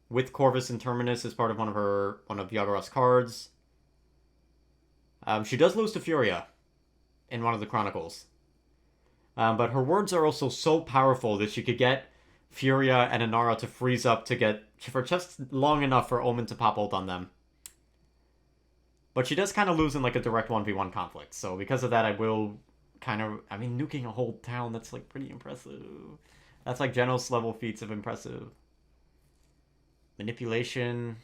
with Corvus and Terminus as part of one of Yaggorath's cards. She does lose to Furia in one of the Chronicles. But her words are also so powerful that she could get Furia and Inara to freeze up for just long enough for Omen to pop ult on them. But she does kind of lose in like a direct 1v1 conflict. So because of that, I will nuking a whole town, that's like pretty impressive. That's like Genos level feats of impressive. Manipulation.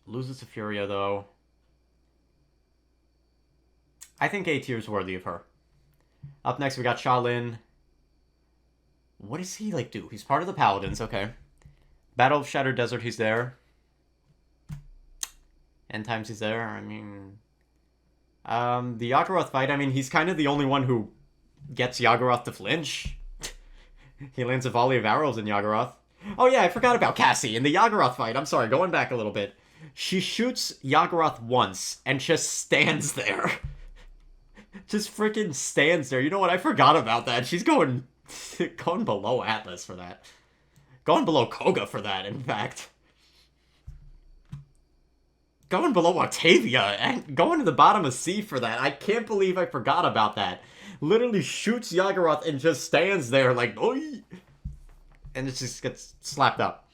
Loses to Furia though. I think A tier is worthy of her. Up next, we got Shaolin. What does he, like, do? He's part of the Paladins, okay. Battle of Shattered Desert, he's there. End Times, he's there. I mean... the Yaggorath fight, I mean, he's kind of the only one who gets Yaggorath to flinch. He lands a volley of arrows in Yaggorath. Oh yeah, I forgot about Cassie. In the Yaggorath fight, I'm sorry, going back a little bit. She shoots Yaggorath once and just stands there. Just freaking stands there. You know what? I forgot about that. She's going below Atlas for that. Going below Koga for that, in fact. Going below Octavia and going to the bottom of C for that. I can't believe I forgot about that. Literally shoots Yaggorath and just stands there like, oi! And it just gets slapped up.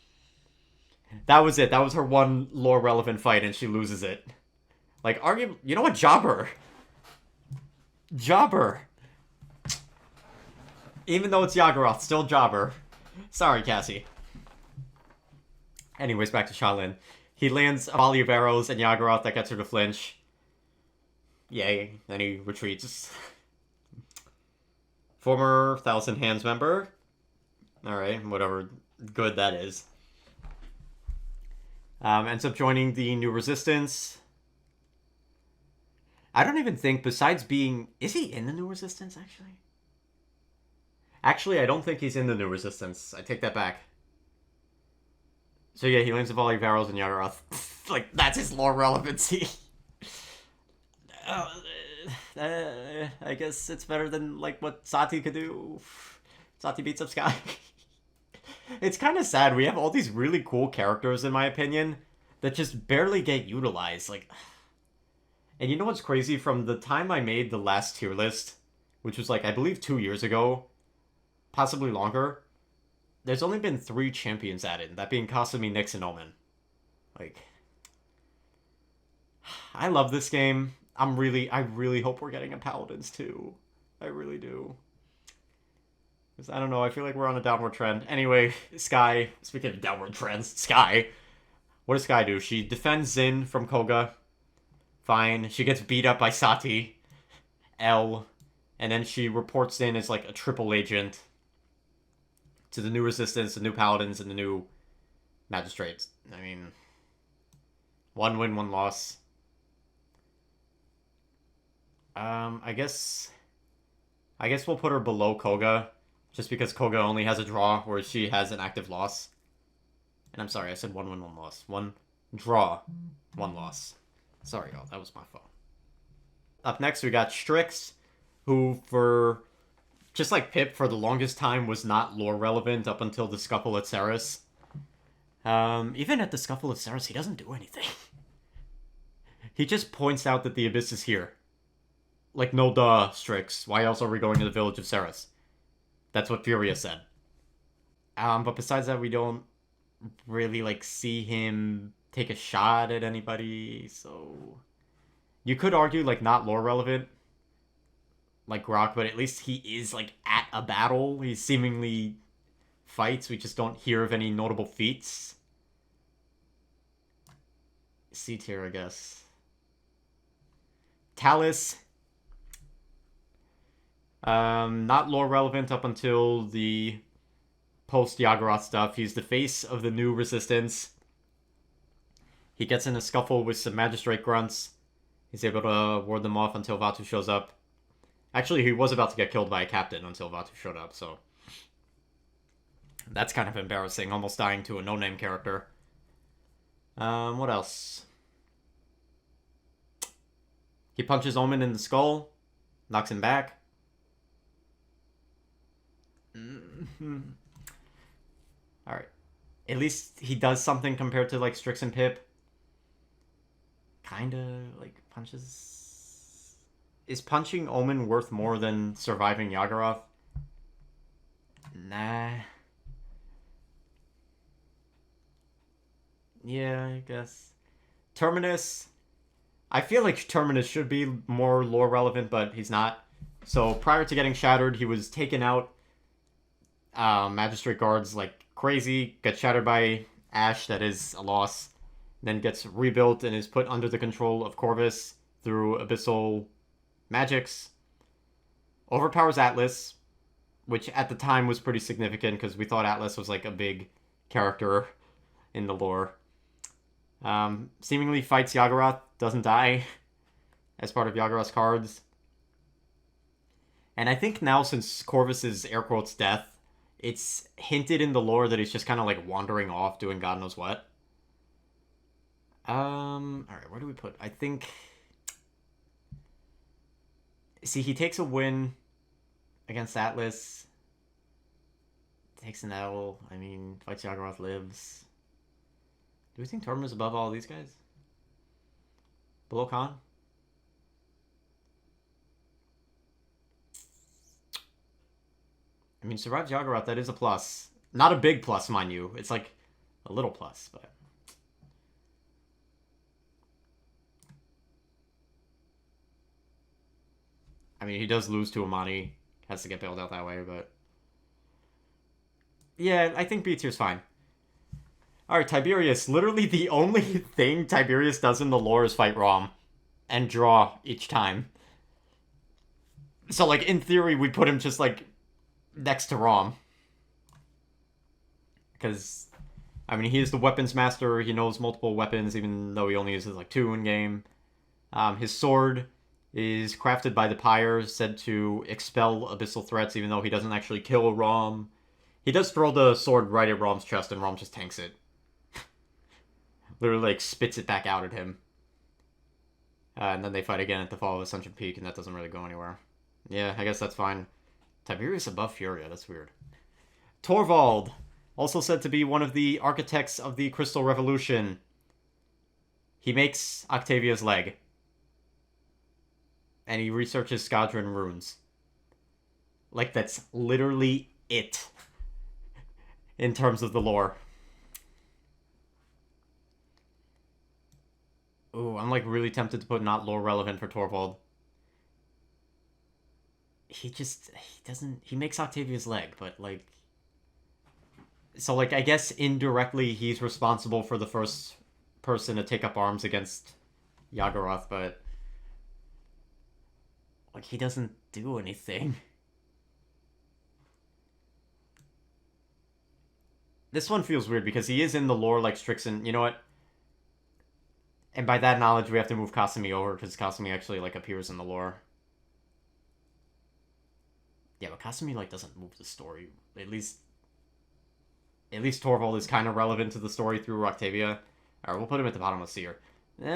That was it. That was her one lore-relevant fight, and she loses it. Like, you know what? Jobber. Jobber. Even though it's Yaggorath, still Jobber. Sorry, Cassie. Anyways, back to Shaolin. He lands a volley of arrows and Yaggorath that gets her to flinch. Yay. Then he retreats. Former Thousand Hands member. Alright, whatever good that is. Ends up joining the New Resistance. I don't even think, besides being... Is he in the New Resistance, actually? Actually, I don't think he's in the New Resistance. I take that back. So yeah, he lands a volley of arrows in Yaggorath. Like, that's his lore relevancy. I guess it's better than, like, what Sati could do. Sati beats up Sky. It's kind of sad. We have all these really cool characters, in my opinion, that just barely get utilized. Like, and you know what's crazy? From the time I made the last tier list, which was like I believe 2 years ago, possibly longer, there's only been 3 champions added. That being Kasumi, Nyx, and Omen. Like, I love this game. I really hope we're getting a Paladins too. I really do. Because I don't know, I feel like we're on a downward trend. Anyway, Sky, speaking of downward trends, Sky. What does Sky do? She defends Xin from Koga. Fine. She gets beat up by Sati. L. And then she reports in as like a triple agent to the new Resistance, the new Paladins, and the new Magistrates. I mean, 1 win, 1 loss. I guess we'll put her below Koga, just because Koga only has a draw, whereas she has an active loss. And I'm sorry, I said 1 win, 1 loss. 1 draw, 1 loss. Sorry, y'all, that was my fault. Up next, we got Strix, who for just like Pip for the longest time was not lore relevant up until the scuffle at Ceres. Even at the scuffle at Ceres, he doesn't do anything. He just points out that the Abyss is here. Like, no duh, Strix. Why else are we going to the village of Ceres? That's what Furia said. But besides that, we don't really, like, see him take a shot at anybody, so... You could argue, like, not lore relevant, like Grok, but at least he is, like, at a battle. He seemingly fights. We just don't hear of any notable feats. C tier, I guess. Talus. Not lore relevant up until the post-Yaggorath stuff. He's the face of the new Resistance. He gets in a scuffle with some Magistrate grunts. He's able to ward them off until Vatu shows up. Actually, he was about to get killed by a captain until Vatu showed up, so... That's kind of embarrassing, almost dying to a no-name character. What else? He punches Omen in the skull. Knocks him back. Alright. At least he does something compared to, like, Strix and Pip. Kinda, like, punches... Is punching Omen worth more than surviving Yaggorath? Nah. Yeah, I guess. Terminus. I feel like Terminus should be more lore relevant, but he's not. So prior to getting shattered, he was taken out. Magistrate guards like crazy. Gets shattered by Ash, that is a loss. Then gets rebuilt and is put under the control of Corvus through abyssal magics. Overpowers Atlas, which at the time was pretty significant because we thought Atlas was like a big character in the lore. Seemingly fights Yaggorath, doesn't die as part of Yaggorath's cards. And I think now, since Corvus's air quotes death, it's hinted in the lore that he's just kind of like wandering off doing God knows what. Alright, where do we put? I think... See, he takes a win against Atlas. Takes an L. I mean, fights Yaggorath, lives. Do we think Tormund is above all these guys? Below Khan? I mean, survives Yaggorath, that is a plus. Not a big plus, mind you. It's like a little plus, but... I mean, he does lose to Amani. Has to get bailed out that way, but... Yeah, I think B tier's fine. Alright, Tiberius. Literally the only thing Tiberius does in the lore is fight Rom. And draw each time. So, like, in theory, we put him just, like, next to Rom. Because, I mean, he is the weapons master. He knows multiple weapons, even though he only uses, like, 2 in-game. His sword is crafted by the Pyre, said to expel abyssal threats, even though he doesn't actually kill Rom. He does throw the sword right at Rom's chest, and Rom just tanks it. Literally, like, spits it back out at him. And then they fight again at the Fall of Ascension Peak, and that doesn't really go anywhere. Yeah, I guess that's fine. Tiberius above Furia, that's weird. Torvald, also said to be one of the architects of the Crystal Revolution. He makes Octavia's leg. And he researches Squadron runes. Like, that's literally it. In terms of the lore. Ooh, I'm like really tempted to put not lore relevant for Torvald. He doesn't, he makes Octavia's leg, but like... So like, I guess indirectly he's responsible for the first person to take up arms against Yagoroth, but... Like, he doesn't do anything. This one feels weird because he is in the lore like Strixen. You know what? And by that knowledge, we have to move Kasumi over because Kasumi actually like appears in the lore. Yeah, but Kasumi like doesn't move the story. At least Torvald is kind of relevant to the story through Octavia. All right, we'll put him at the bottom of Seer. Not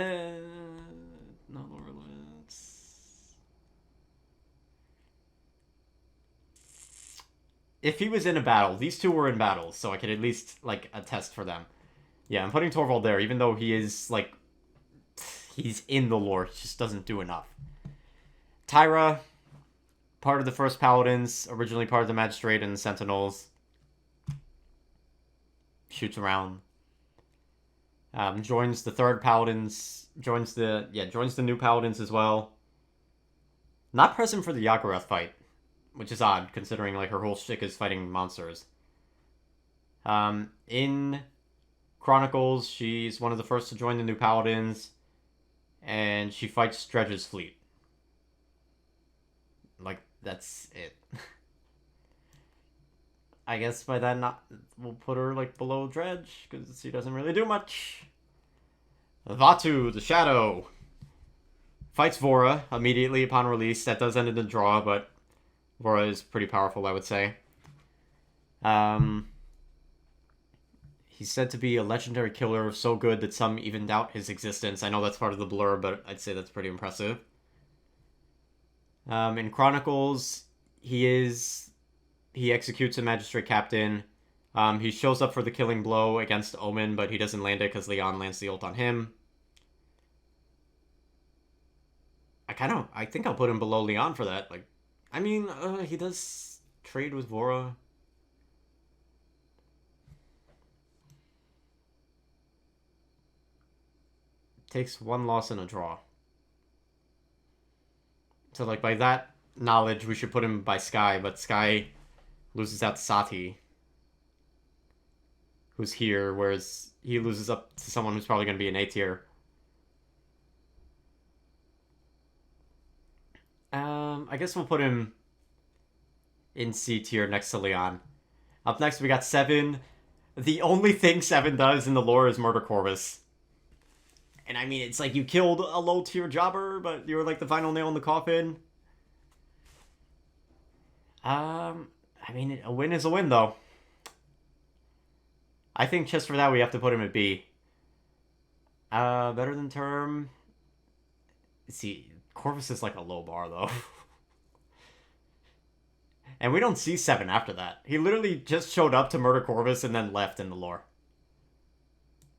lore relevant. If he was in a battle, these two were in battles, so I could at least like attest for them. Yeah, I'm putting Torvald there, even though he is like he's in the lore, he just doesn't do enough. Tyra, part of the first Paladins, originally part of the Magistrate and the Sentinels. Shoots around. Joins the third Paladins. Joins the new Paladins as well. Not present for the Yagoroth fight, which is odd considering like her whole shtick is fighting monsters. In Chronicles, she's one of the first to join the new Paladins, and she fights Dredge's fleet. Like, that's it. I guess by that, we'll put her like below Dredge because she doesn't really do much. Vatu, the Shadow, fights Vora immediately upon release. That does end in a draw, but Vora is pretty powerful, I would say. He's said to be a legendary killer, so good that some even doubt his existence. I know that's part of the blur, but I'd say that's pretty impressive. In Chronicles, he executes a magistrate captain. He shows up for the killing blow against Omen, but he doesn't land it because Leon lands the ult on him. I think I'll put him below Leon for that. Like, I mean, he does trade with Vora. Takes one loss and a draw. So, like, by that knowledge, we should put him by Sky, but Sky loses out to Sati, who's here, whereas he loses up to someone who's probably going to be an A tier. I guess we'll put him in C tier next to Leon. Up next, we got Seven. The only thing Seven does in the lore is murder Corvus. And I mean, it's like you killed a low tier jobber, but you were like the final nail in the coffin. I mean, a win is a win, though. I think just for that, we have to put him at B. Better than Term. See, Corvus is like a low bar, though. And we don't see Seven after that. He literally just showed up to murder Corvus and then left in the lore.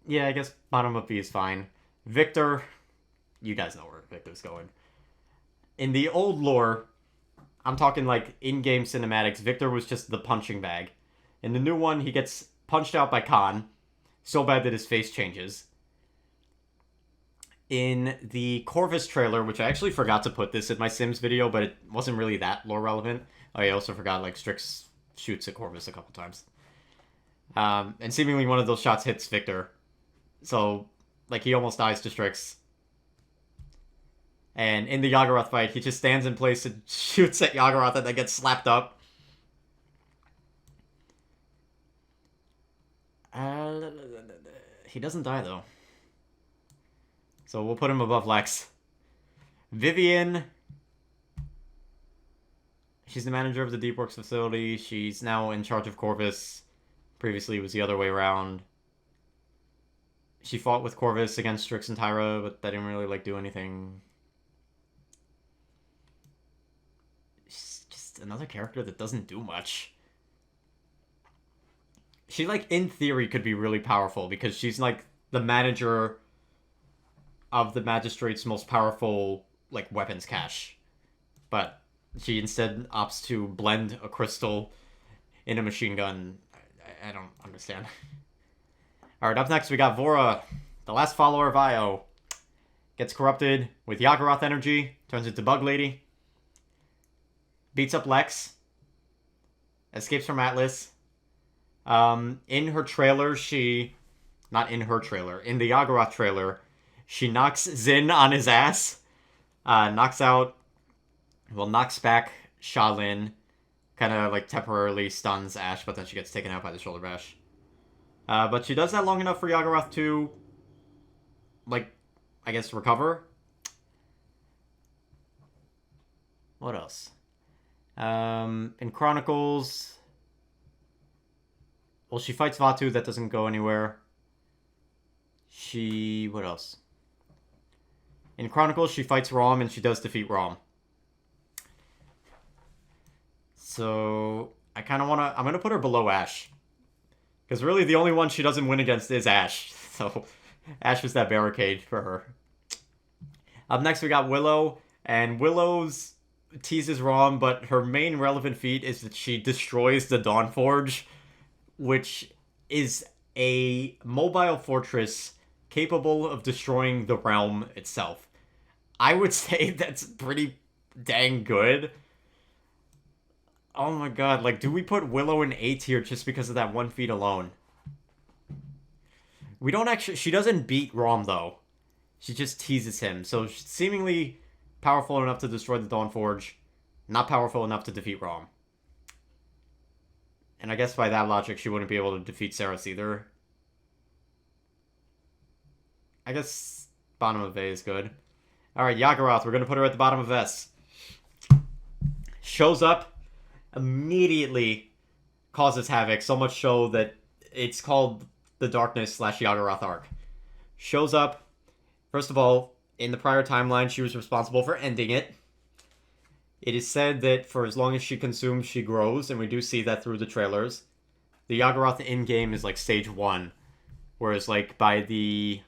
Yeah, I guess bottom of B is fine. Victor, you guys know where Victor's going. In the old lore, I'm talking like in-game cinematics, Victor was just the punching bag. In the new one, he gets punched out by Khan, so bad that his face changes. In the Corvus trailer, which I actually forgot to put this in my Sims video, but it wasn't really that lore relevant. I also forgot, like, Strix shoots at Corvus a couple times. And seemingly one of those shots hits Victor. So, like, he almost dies to Strix. And in the Yagoroth fight, he just stands in place and shoots at Yagoroth and then gets slapped up. He doesn't die, though. So we'll put him above Lex. Vivian. She's the manager of the Deep Works facility. She's now in charge of Corvus. Previously, it was the other way around. She fought with Corvus against Strix and Tyra, but that didn't really, like, do anything. She's just another character that doesn't do much. She, like, in theory could be really powerful because she's, like, the manager of the Magistrate's most powerful, like, weapons cache. But she instead opts to blend a crystal in a machine gun. I don't understand. Alright, up next we got Vora, the last follower of Io. Gets corrupted with Yaggorath energy, turns into Bug Lady. Beats up Lex. Escapes from Atlas. In her trailer, not in her trailer, in the Yaggorath trailer, she knocks Xin on his ass. Knocks back Shaolin. Kind of, like, temporarily stuns Ash, but then she gets taken out by the shoulder bash. But she does that long enough for Yaggorath to, like, I guess, recover. What else? In Chronicles... Well, she fights Vatu. That doesn't go anywhere. What else? In Chronicles, she fights Rom, and she does defeat Rom. So, I kind of want to... I'm going to put her below Ash. Because really, the only one she doesn't win against is Ash. So, Ash is that barricade for her. Up next, we got Willow. And Willow's teases Rom, but her main relevant feat is that she destroys the Dawnforge, which is a mobile fortress capable of destroying the realm itself. I would say that's pretty dang good. Oh my god, like, do we put Willow in A tier just because of that one feat alone? We don't actually... She doesn't beat Rom, though. She just teases him. So, she's seemingly powerful enough to destroy the Dawnforge, not powerful enough to defeat Rom. And I guess by that logic, she wouldn't be able to defeat Ceres either. I guess bottom of A is good. Alright, Yaggorath, we're going to put her at the bottom of S. Shows up, immediately causes havoc, so much so that it's called the Darkness / Yaggorath arc. Shows up, first of all, in the prior timeline, she was responsible for ending it. It is said that for as long as she consumes, she grows, and we do see that through the trailers. The Yaggorath in-game is like stage 1, whereas like by the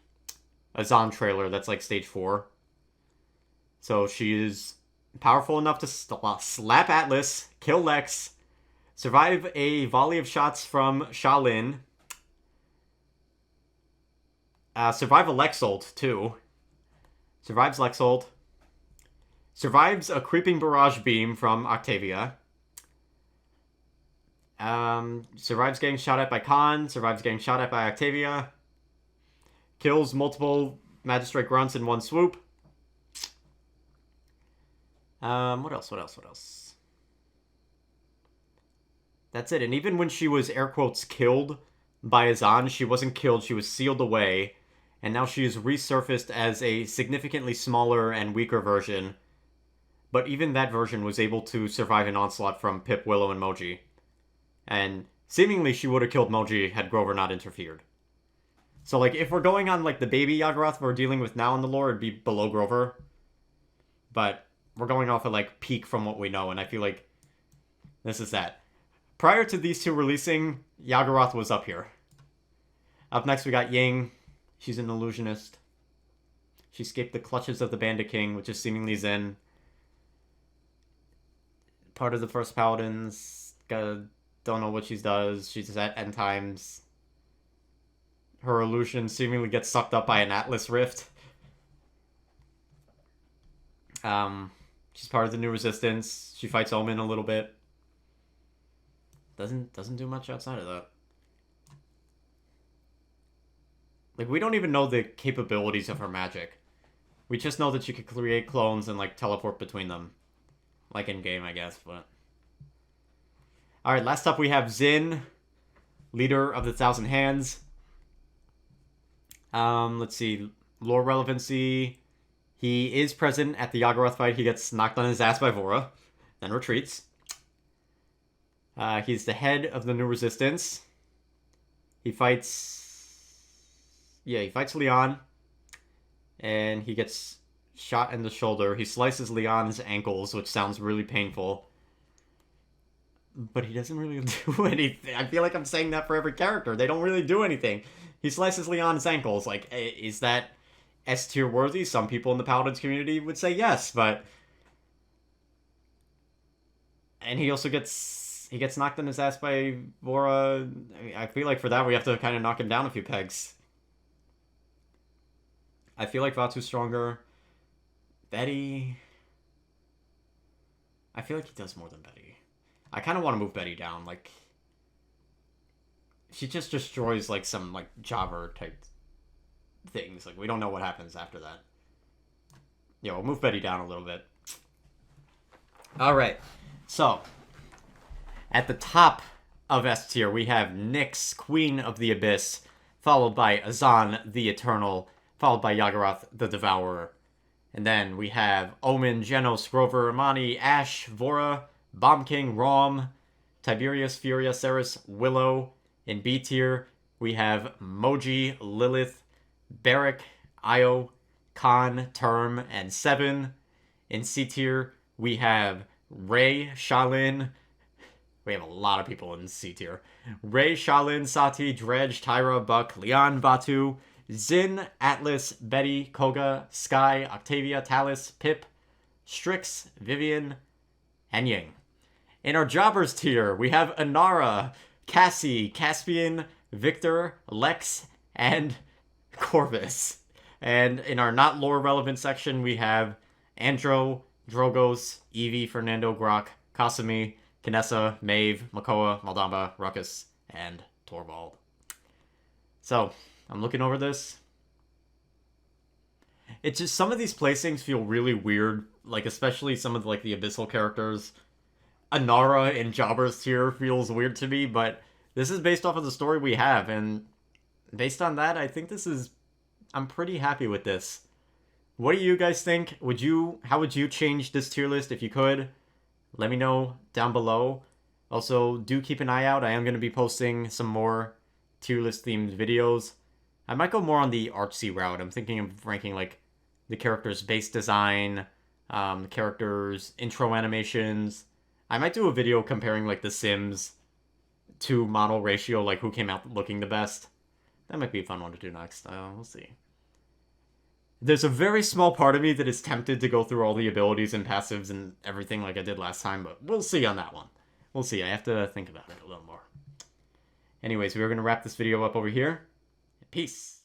Azan trailer, that's like stage 4. So she is powerful enough to slap Atlas, kill Lex, survive a volley of shots from Shaolin, survive a Lexult, too. Survives Lexult. Survives a creeping barrage beam from Octavia. Survives getting shot at by Khan. Survives getting shot at by Octavia. Kills multiple Magistrate Grunts in one swoop. What else? That's it. And even when she was, air quotes, killed by Azan, she wasn't killed. She was sealed away. And now she is resurfaced as a significantly smaller and weaker version. But even that version was able to survive an onslaught from Pip, Willow, and Moji. And seemingly she would have killed Moji had Grover not interfered. So, like, if we're going on, like, the baby Yaggorath we're dealing with now in the lore, it'd be below Grover. But we're going off of, like, peak from what we know, and I feel like this is that. Prior to these two releasing, Yaggorath was up here. Up next, we got Ying. She's an illusionist. She escaped the clutches of the Bandit King, which is seemingly Zen. Part of the first Paladins. Don't know what she does. She's at end times. Her illusion seemingly gets sucked up by an Atlas Rift. She's part of the New Resistance. She fights Omen a little bit. Doesn't do much outside of that. Like, we don't even know the capabilities of her magic. We just know that she could create clones and, like, teleport between them. Like in-game, I guess, but... Alright, last up we have Xin, leader of the Thousand Hands. Let's see. Lore relevancy. He is present at the Yaggorath fight. He gets knocked on his ass by Vora, then retreats. He's the head of the New Resistance. He fights... Yeah, he fights Leon. And he gets shot in the shoulder. He slices Leon's ankles, which sounds really painful. But he doesn't really do anything. I feel like I'm saying that for every character. They don't really do anything. He slices Leon's ankles. Like, is that S tier worthy? Some people in the Paladins community would say yes, but... And he also gets knocked in his ass by Vora. I feel like for that we have to kind of knock him down a few pegs. I feel like Vatu's stronger. Betty... I feel like he does more than Betty. I kind of want to move Betty down. Like, she just destroys, like, some, like, jobber type things. Like, we don't know what happens after that. Yeah, we'll move Betty down a little bit. Alright. So, at the top of S tier, we have Nyx, Queen of the Abyss, followed by Azan, the Eternal, followed by Yagarath, the Devourer. And then we have Omen, Genos, Grover, Amani, Ash, Vora, Bomb King, Rom, Tiberius, Furia, Ceres, Willow. In B tier, we have Moji, Lilith, Barrack, Io, Khan, Term, and Seven. In C tier, we have Ray, Shalin. We have a lot of people in C tier. Ray, Shalin, Sati, Dredge, Tyra, Buck, Leon, Vatu, Zin, Atlas, Betty, Koga, Sky, Octavia, Talus, Pip, Strix, Vivian, and Ying. In our Jobbers tier, we have Inara, Cassie, Caspian, Victor, Lex, and Corvus. And in our not lore relevant section, we have Andro, Drogos, Evie, Fernando, Grok, Kasumi, Kinessa, Maeve, Makoa, Maldamba, Ruckus, and Torvald. So, I'm looking over this. It's just, some of these placings feel really weird. Like, especially some of, like, the Abyssal characters. Inara in Jobber's tier feels weird to me, but this is based off of the story we have, and based on that, I think this is... I'm pretty happy with this. What do you guys think? How would you change this tier list if you could? Let me know down below. Also, do keep an eye out. I am going to be posting some more tier list themed videos. I might go more on the artsy route. I'm thinking of ranking, like, the character's base design, the character's intro animations. I might do a video comparing, like, the Sims to model ratio, like, who came out looking the best. That might be a fun one to do next. We'll see. There's a very small part of me that is tempted to go through all the abilities and passives and everything like I did last time, but we'll see on that one. We'll see. I have to think about it a little more. Anyways, we're going to wrap this video up over here. Peace.